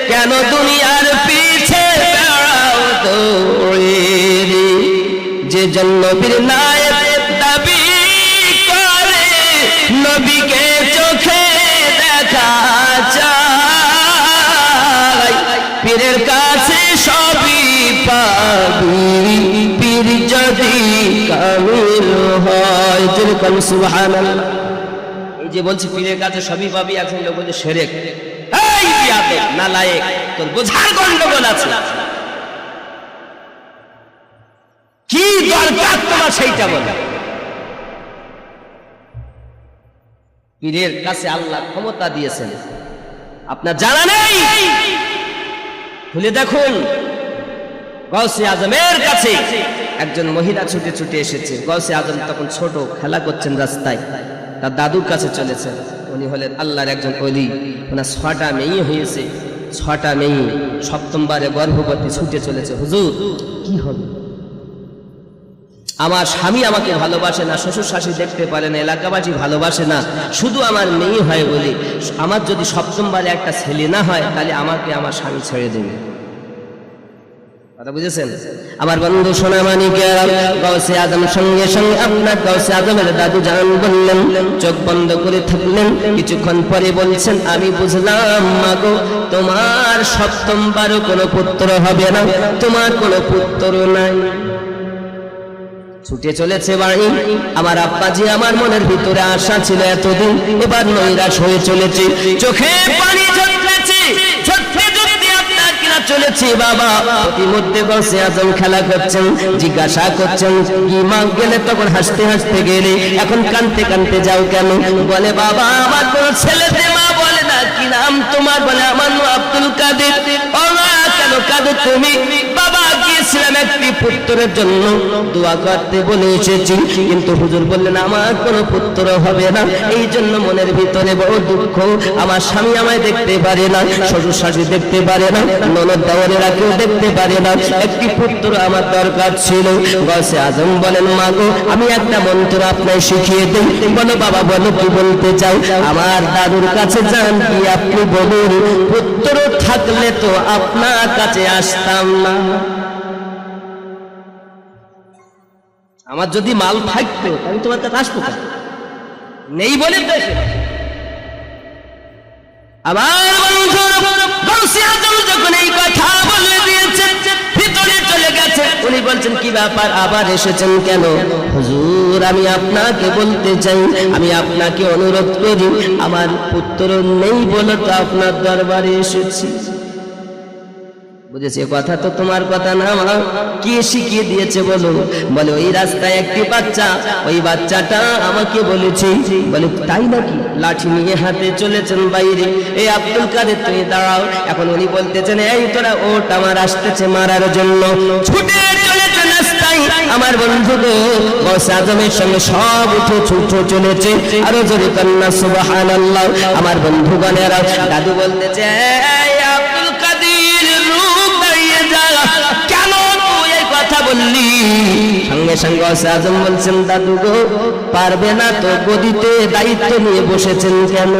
কেন দুনিয়ার পিছে বেড়াও দৌড়ে রে। যে জন নবীর নায়েব দাবি করে, নবীকে চোখে দেখা যায়। পীরের কাছে সবই পাবি, পীর যদি কামিল হয়। যেরকম সুবহানাল্লাহ। এই যে বলছি পীরের কাছে সবই পাবি, এখন লোক বলছে শিরক, এই বিয়াদব নালায়েক, তোর বোঝার গন্ডগোল আছে। কি দরকার তোমার সেইটা বল। পীরের কাছে আল্লাহ ক্ষমতা দিয়েছেন, আপনার জানা নেই? খুলে দেখুন, গৌসে আজমের কাছে একজন মহিলা ছুটে ছুটে এসেছে। গৌসে আজম তখন ছোট, খেলা করছেন রাস্তায়, তার দাদুর কাছে চলেছেন। উনি হলেন আল্লাহর একজন ওলি। ওনার 6টা মেয়ে হয়েছে, 6টা মেয়ে, সপ্তমবারে গর্ভবতী, ছুটে চলেছে। হুজুর কি হবে? আমার স্বামী আমাকে ভালোবাসে না, শ্বশুর শাশুড়ি দেখতে পারে না, এলাকাবাসী ভালোবাসে না, শুধু আমার মেয়ে হয় বলে। আমার যদি সপ্তমবারে একটা ছেলে না হয় তাহলে আমাকে আমার স্বামী ছেড়ে দেবে। কথা বুঝেছেন? আমার বন্ধু সোনামানিকেরা, গৌসে আজম সঙ্গে সঙ্গে আপনার গৌসে আজমের দাদু জান বললেন, চোখ বন্ধ করে থাকলেন। কিছুক্ষণ পরে বলছেন, আমি বুঝলাম মাগো, তোমার সপ্তমবারও কোনো পুত্র হবে না, তোমার কোনো পুত্র নাই। ছুটে চলেছে বাড়ি। আমার আব্বাজি, আমার মনের ভিতরে আশা ছিল এতদিন, এবার নৈরাশ হয়ে চলেছে, চোখে পানি ঝরতেছে, চলেছি বাবা। ইতিমধ্যে গৌসে আজম খেলা করছেন, জিজ্ঞাসা করছেন কি মা গেলে? তখন হাসতে হাসতে গেলে, এখন কানতে কানতে যাও কেন? বলে বাবা আমার কোনো ছেলেতে। মা বলে না, কি নাম তোমার? বলে আমার নাম আব্দুল কাদের। ও মা কেন কাঁদো তুমি? বাবা গিয়েছিলাম একটি পুত্রের জন্য দোয়া করতে বলে এসেছি, কিন্তু হুজুর বললেন আমার কোনো পুত্র হবে না, এই জন্য মনের ভিতরে বড় দুঃখ। আমার স্বামী আমায় দেখতে পারে না, শ্বশুর শাশুড়ি দেখতে পারে না, ননদ দেওরেরা কেউ দেখতে পারে না, একটি পুত্র আমার দরকার ছিল। গৌসে আজম বলেন মা গো, আমি একটা মন্ত্র আপনাকে শিখিয়ে দিই। বলো বাবা, বলো কি বলতে চাও? আমার দাদুর কাছে যান, কি আপনি বলুন, পুত্র থাকলে তো আপনার কাছে আসতাম না। আমার যদি মাল থাকতো আমি তোমার কাছে আসবো, নেই বলে আমার গৌসে আজম যখন এই কথা বলে দিয়েছেন, ভিতরে চলে গেছে। উনি বলছেন কি ব্যাপার, আবার এসেছেন কেন? হুজুর আমি আপনাকে বলতে চাই, আমি আপনাকে অনুরোধ করি, আমার পুত্র নেই বলে তো আপনার দরবারে এসেছি। বুঝেছি, কথা তো তোমার কথা না, আমার কে শিখিয়ে দিয়েছে বলো? বলে ওই রাস্তায় একটি বাচ্চা, ওই বাচ্চাটা আমাকে বলেছে। বলে তাই নাকি? লাঠি নিয়ে হাতে চলেছেন বাইরে। এই আব্দুল কাদের তুমি দাঁড়াও। এখন উনি বলতেছেন এই তোরা ওট, আমার আসতেছে মারার জন্য। ছুটে চলেছে রাস্তায়। আমার বন্ধু গো গৌসে আজমের সঙ্গে সব উঠে ছুটে চলেছে। আরো জোরে কন্যা সুবহানাল্লাহ। আমার বন্ধুগণেরা দাদু বলতেছে এই আব্দুল কাদের রূপ দাঁড়িয়ে যা, কেন তুই এই কথা বললি? সঙ্গে সঙ্গে গৌসে আজম বলছেন দাদু গো পারবে না তো গদিতে দায়িত্ব নিয়ে বসেছেন কেন?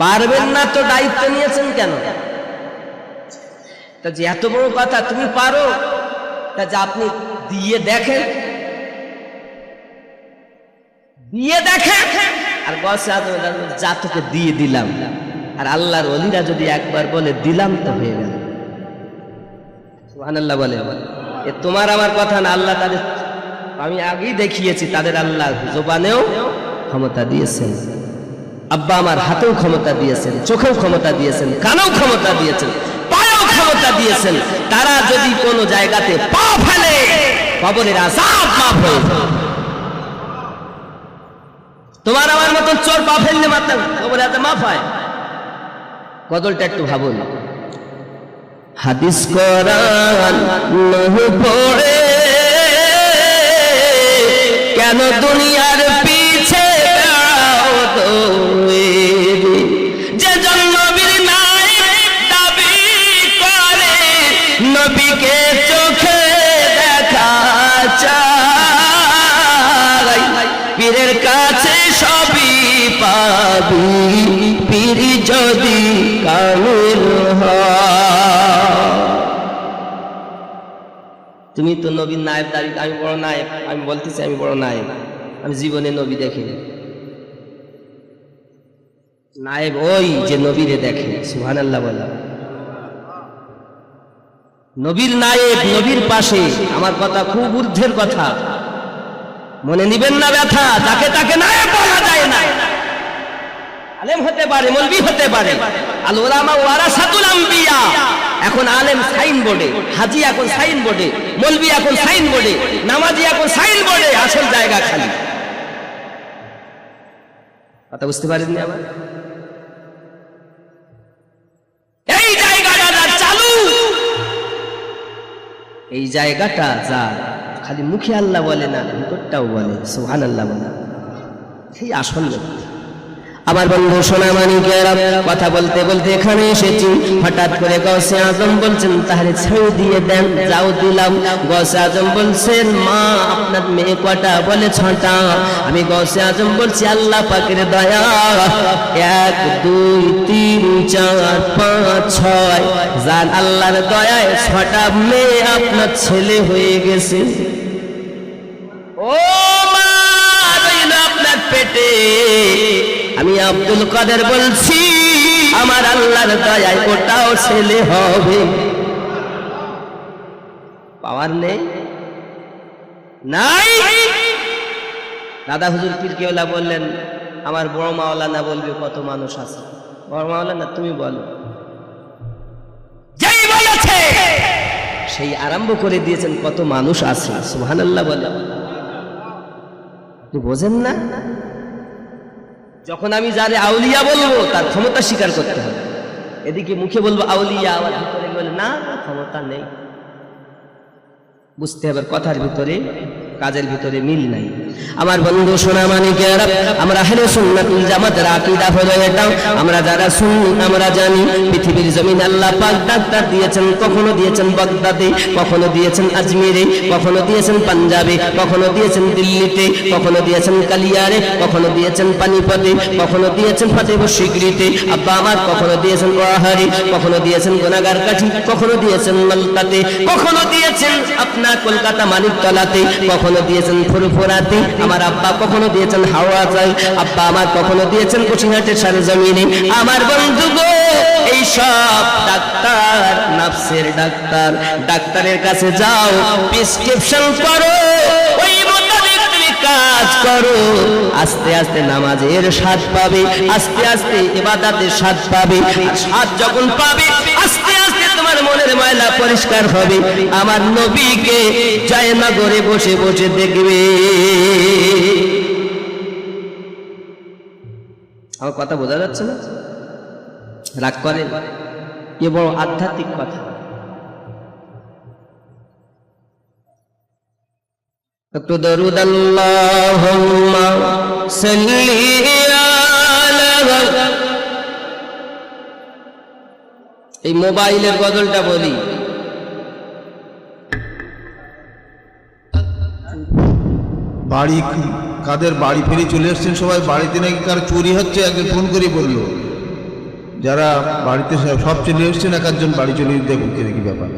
পারবেন না তো দায়িত্ব নিয়েছেন কেন? তা যে এত বড় কথা তুমি পারো, তা যে আপনি দিয়ে দেখেন, দিয়ে দেখেন। আর গৌসে আজম যা তোকে দিয়ে দিলাম। আর আল্লাহর ওলিরা যদি একবার বলে দিলাম তো হয়ে গেল। সুবহানাল্লাহ বলে। এ তোমার আমার কথা না, আল্লাহ তাদের, আমি আগেই দেখিয়েছি তাদের আল্লাহ জবানেও ক্ষমতা দিয়েছেন, আব্বা আমার হাতেও ক্ষমতা দিয়েছেন, চোখেও ক্ষমতা দিয়েছেন, কানেও ক্ষমতা দিয়েছেন, পায়েও ক্ষমতা দিয়েছেন। তারা যদি কোনো জায়গাতে পা ফেলে কবরের আযাব মাফ হয়ে যায়। তোমার আমার মতন চোর পা ফেললে মাত্র কবরের আযাব মাফ হয়? কদলটা একটু ভাবুন। হাদিস কোরআন নহি পড়ে কেন দুনিয়ার পিছে দাও দৌড়ে, যে জন নবীর নায়েব দাবি করে নবীকে চোখে দেখা চাই, পীরের কাছে সবই পাবি পীর যদি কামিল হয়। তুমি তো নবীর নায়েব দাবি, আমি বড় নায়েব, আমি বলতেছি আমি বড় নায়েব, আমি জীবনে নবী দেখিনি। নায়েব ওই যে নবীরে দেখে। সুবহানাল্লাহ বলা। নবীর নায়েব, নবীর পাশে। আমার কথা খুব ঊর্ধ্বের কথা, মনে নিবেন না ব্যথা। যাকে তাকে নায়েব বলা যায় না। আলেম হতে পারে, মৌলবি হতে পারে। আল উলামা ওয়ারাসাতুল আম্বিয়া। এখন আলেম সাইন বোর্ডে, হাজি এখন সাইন বোর্ডে, মৌলবি এখন সাইন বোর্ডে, নামাজি এখন সাইন বোর্ডে, আসল জায়গা খালি। কথা বুঝতে পারেননি আমার? এই জায়গাটা যা চালু, এই জায়গাটা যা খালি মুখে আল্লাহ বলে না, ভিতরটাও বলে সুবহানাল্লাহ বলে, সেই আসল ব্যক্তি। আমার বন্ধু সোনামানিকেরা কথা বলতে বলতে এখানে এসেছি। হঠাৎ করে গৌসে আজম বলছেন তাহলে ছেড়ে দিয়ে দেন। যাও দিলাম। গৌসে আজম বলছেন মা আপনার মেয়ে কটা? বলে 6টা। আমি গৌসে আজম বলছি আল্লাহ পাকের দয়া, 1 2 3 4 5 6, জান আল্লাহর দয়ায় 6টা মেয়ে আপনার ছেলে হয়ে গেছে। ও মা রইল আপনার পেটে। আমি আব্দুল কাদের বলছি আমার আল্লাহর দয়ায় ওটাও ছেলে হবে। পাওয়ার নেই নাই। দাদা হুজুর পীর কেওলা বললেন আমার বড় মাওলানা বলবে কত মানুষ আছে। বড় মাওলানা তুমি বলো। যেই বলেছে সেই আরম্ভ করে দিয়েছেন কত মানুষ আছে। সুবহানাল্লাহ বলে। আপনি বোঝেন না? যখন আমি যারে আউলিয়া বলবো তার ক্ষমতা স্বীকার করতে হবে। এদিকে মুখে বলবো আউলিয়া, আবার ভিতরে বলে না ক্ষমতা নেই। বুঝতে হবে কথার ভিতরে কাজের ভিতরে মিল নাই। আমার বন্ধু সোনামানিকেরা, আমরা আহলে সুন্নাতুল জামাতের আকীদা হলো এটাও। আমরা যারা সুন্নি আমরা জানি পৃথিবীর জমিন আল্লাহ পাক ডাক্তার দিয়েছেন। কখনো দিয়েছেন বাগদাদে, কখনো দিয়েছেন আজমিরে, কখনো দিয়েছেন পাঞ্জাবে, কখনো দিয়েছেন দিল্লিতে, কখনো দিয়েছেন কালিয়ারে, কখনো দিয়েছেন পানিপতে, কখনো দিয়েছেন ফতেহ সিকরিতে। আব্বা আমার কখনো দিয়েছেন ওয়াহারি, কখনো দিয়েছেন গোনাগার কাঠি, কখনো দিয়েছেন মালতাতে, কখনো দিয়েছেন আপনার কলকাতা মানিকতলাতে, কখনো দিয়েছেন ফুরফুরাতে। আমার আব্বা কখনো দিয়েছেন হাওড়াতে, আব্বা আমার কখনো দিয়েছেন কুচিঘাটের সরজমিনে। আমার বন্ধু গো এই সব ডাক্তার, নাফসের ডাক্তার, ডাক্তারের কাছে যাও, প্রেসক্রিপশন করো, ওই মোতাবেক তুমি কাজ করো, আস্তে আস্তে নামাজের স্বাদ পাবে, আস্তে আস্তে ইবাদতের স্বাদ পাবে। স্বাদ যখন পাবে আস্তে আস্তে তোমার মনের ময়লা পরিষ্কার হবে। আমার নবীকে জয়নগরে বসে বসে দেখবে। আমার কথা বোঝা যাচ্ছে না? রাগ করে, এ বড় আধ্যাত্মিক কথা। একটু দরুদ আল্লাহুম্মা সাল্লি আলা। এই মোবাইলের গজলটা বলি, বাড়ি কাদের বাড়ি ফিরে চলে এসছেন সবাই, বাড়িতে নাকি কার চুরি হচ্ছে, একজন ফোন করে বললো। যারা বাড়িতে সব চলে এসছেন, এক একজন বাড়ি চলে দেখুন কি ব্যাপার।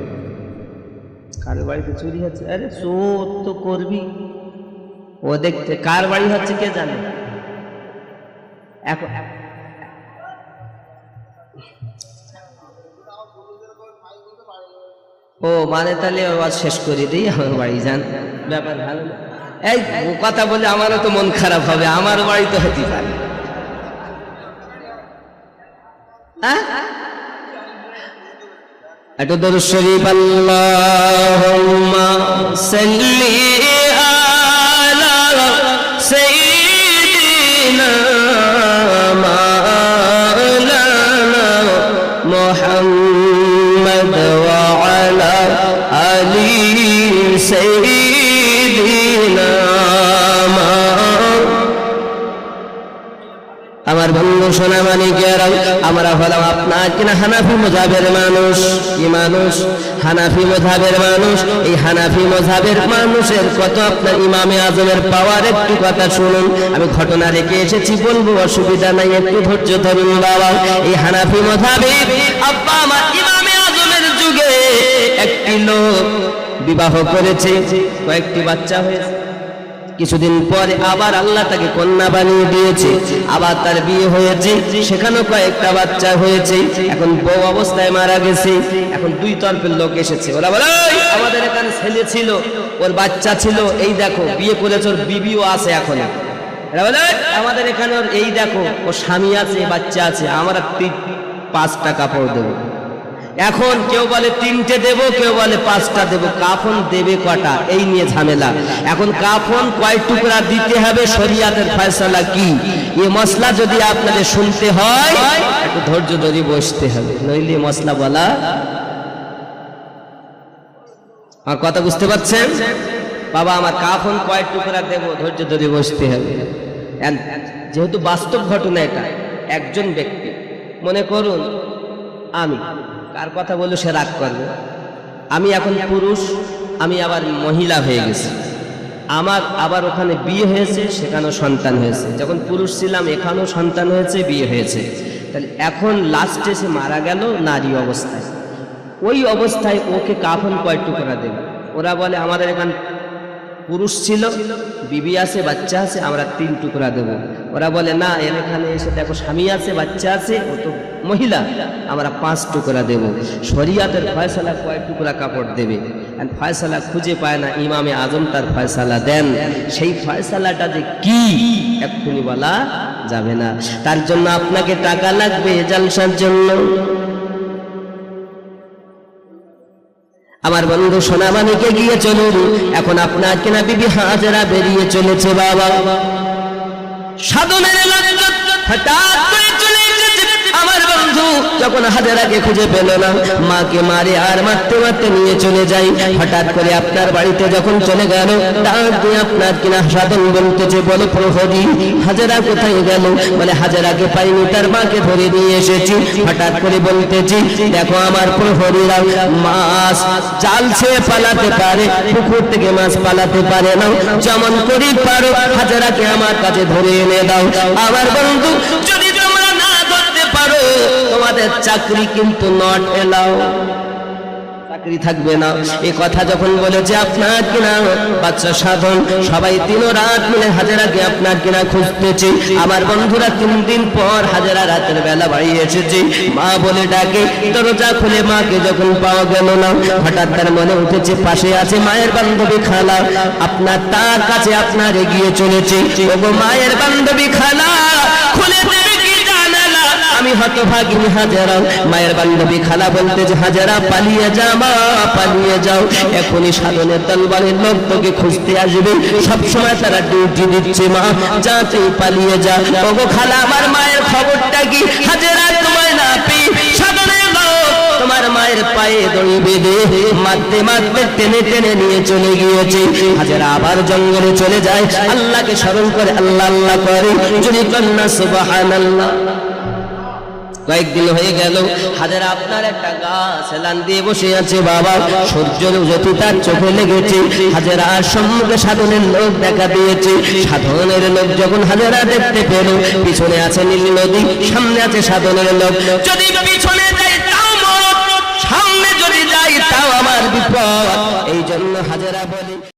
কার বাড়িতে চুরি হচ্ছে? আরে চোর তো করবি, ও দেখতে কার বাড়ি হচ্ছে কে জানে। এখন ও মানে তাহলে আওয়াজ শেষ করে দিই, আমার বাড়ি যান, ব্যাপার ভালো না। এই কথা বলে আমারও তো মন খারাপ হবে, আমার বাড়ি তো হতে পারে। একটু দরুদ শরীফ আল্লাহুম্মা সাল্লি আলা সাইয়্যিদিনা মাওলানা মুহাম্মদ ওয়া আলা আলি সাইয়্যিদিনা। আমার বন্ধু সোনা মানিকেরা, আমরা হলাম আপনার কিনা হানাফি মযহাবের মানুষ। কি মানুষ? হানাফি মযহাবের মানুষ। এই হানাফি মযহাবের মানুষের কত আপনার ইমামে আজমের পাওয়ার একটু কথা শুনুন। আমি ঘটনা রেখে এসেছি, বলবো, অসুবিধা নাই, একটু ধৈর্য ধরুন বাবা। এই হানাফি মযহাবে আব্বা আমার ইমামে আজমের যুগে একটি লোক বিবাহ করেছে, কয়েকটি বাচ্চা হয়েছে। কিছুদিন পরে আবার আল্লাহ তাকে কন্যা বানিয়ে দিয়েছে, আবার তার বিয়ে হয়েছে, সেখানেও কয়েকটা বাচ্চা হয়েছে। এখন বউ অবস্থায় মারা গেছে। এখন দুই তরফের লোক এসেছে, ওরা বলে আমাদের এখানে ছেলে ছিল, ওর বাচ্চা ছিল, এই দেখো বিয়ে করেছে, ওর বিবিও আছে এখনো। এরা বলে আমাদের এখানে ওর এই দেখো, ওর স্বামী আছে, বাচ্চা আছে, আমরা 5টা কাপড় দেবো। এখন কেউ বলে 3টে দেবো, কেউ বলে 5টা দেবো। কাফন দেবে কটা, এই নিয়ে ঝামেলা। এখন কাফন কয় টুকরা দিতে হবে, শরিয়াতের ফয়সালা কি, এই মশলা যদি আপনাদের শুনতে হয় একটু ধৈর্য ধরে বসতে হবে, নইলে মশলা বলা। আর কথা বুঝতে পারছেন বাবা? আমার কাফন কয় টুকরা দেবো, ধৈর্য ধরে বসতে হবে। যেহেতু বাস্তব ঘটনা, এটা একজন ব্যক্তি, মনে করুন আমি, কার কথা বললো সে রাগ করবে, আমি এখন পুরুষ, আমি আবার মহিলা হয়ে গেছি, আমার আবার ওখানে বিয়ে হয়েছে, সেখানেও সন্তান হয়েছে। যখন পুরুষ ছিলাম এখানেও সন্তান হয়েছে, বিয়ে হয়েছে। তাহলে এখন লাস্টে সে মারা গেল নারী অবস্থায়। ওই অবস্থায় ওকে কাফন কয় টুকরা দেবে? ওরা বলে আমাদের এখানে পুরুষ ছিল, বিবি আছে, বাচ্চা আছে, আমরা 3 টুকরা দেবো। ওরা বলে না, এর এখানে এসে দেখো স্বামী আছে, বাচ্চা আছে, ও তো মহিলা, আমরা 5 টুকরা দেবো। শরিয়াতের ফয়সালা কয় টুকরা কাপড় দেবে? ফয়সালা খুঁজে পায় না, ইমামে আজম তার ফয়সালা দেন। সেই ফয়সালাটা যে কি এক্ষুনি বলা যাবে না। তার জন্য আপনাকে টাকা লাগবে জালসার জন্য। আমার বন্ধু সোনামানিকে গিয়ে চলুন, এখন আপনার কিনা বিবি হাজেরা বেরিয়ে চলেছে বাবা, সাধনের লাজ্জত হঠাৎ করে চলে এসেছে। আমার বন্ধু যখন হাজেরাকে খুঁজে পেল না, মাকে মারে আর মারতে মারতে নিয়ে চলে যায়। হঠাৎ করে আপনার বাড়িতে যখন চলে গেল, ডাক দিয়ে আপনার কিনা সাধন বলতেছে, বলে প্রহরী হাজেরা কোথায় গেল? বলে হাজেরাকে পাইনি, তার মাকে ধরে নিয়ে এসেছি। হঠাৎ করে বলতেছি, দেখো আমার প্রহরীরা মাছ জাল ছেড়ে পালাতে পারে, পুকুর থেকে মাছ পালাতে পারে না, যেমন করি পারো হাজেরাকে আমার কাছে ধরে এনে দাও। আমার বন্ধু যদি তোমরা না ধরতে পারো, তোমাদের চাকরি কিন্তু নট এলাও। চাকরি থাকবে না। এই কথা যখন বলেছে আপনার কিনা বাচ্চা সাধন, সবাই দিন রাত মিলে হাজেরাকে আপনার কিনা খুঁজতেছে। আমার বন্ধুরা 3 দিন পর হাজেরা রাতের বেলা বাড়ি এসেছে, মা বলে ডাকে, দরজা খুলে মাকে যখন পাওয়া গেল না, হঠাৎ তার মনে উঠেছে পাশে আছে মায়ের বান্ধবী খালা, আপনার তার কাছে আপনার এগিয়ে চলেছে। ওগো মায়ের বান্ধবী খালা, খুলে দেবে কি জানালা? আমি হতভাগিনী হাজেরা। মায়ের বান্ধবী খালা বলতে যে হাজেরা পালিয়ে যা মা, পালিয়ে যাও, এখনই সাধনের দরবারের লোক তোকে খুঁজতে আসবে, সবসময় তারা ডিউটি দিচ্ছে মা, যা তুই পালিয়ে যা। ওগো খালা, আমার মায়ের খবরটা কি? হাজেরা তোমায় না পেয়ে সাধনের লোক তোমার মায়ের পায়ে দড়ি বেঁধে মারতে মারতে টেনে টেনে নিয়ে চলে গিয়েছে। হাজেরা আবার জঙ্গলে চলে যায়, আল্লাহকে স্মরণ করে আল্লাহ আল্লাহ করে, যদি কন্যা সুবহানাল্লাহ। কয়েকদিন হয়ে গেল, হাজেরা আপনার একটা গাছ এলান দিয়ে বসে আছে বাবা, সূর্যের জ্যোতি তার চোখে লেগেছে। হাজেরা সম্মুখে সাধনের লোক দেখা দিয়েছে। সাধনের লোক যখন হাজেরা দেখতে পেল, পিছনে আছে নীল নদী, সামনে আছে সাধনের লোক। যদি পিছনে যাই তাও মরণ, সামনে যদি যাই তাও আমার বিপদ। এই জন্য হাজেরা বলে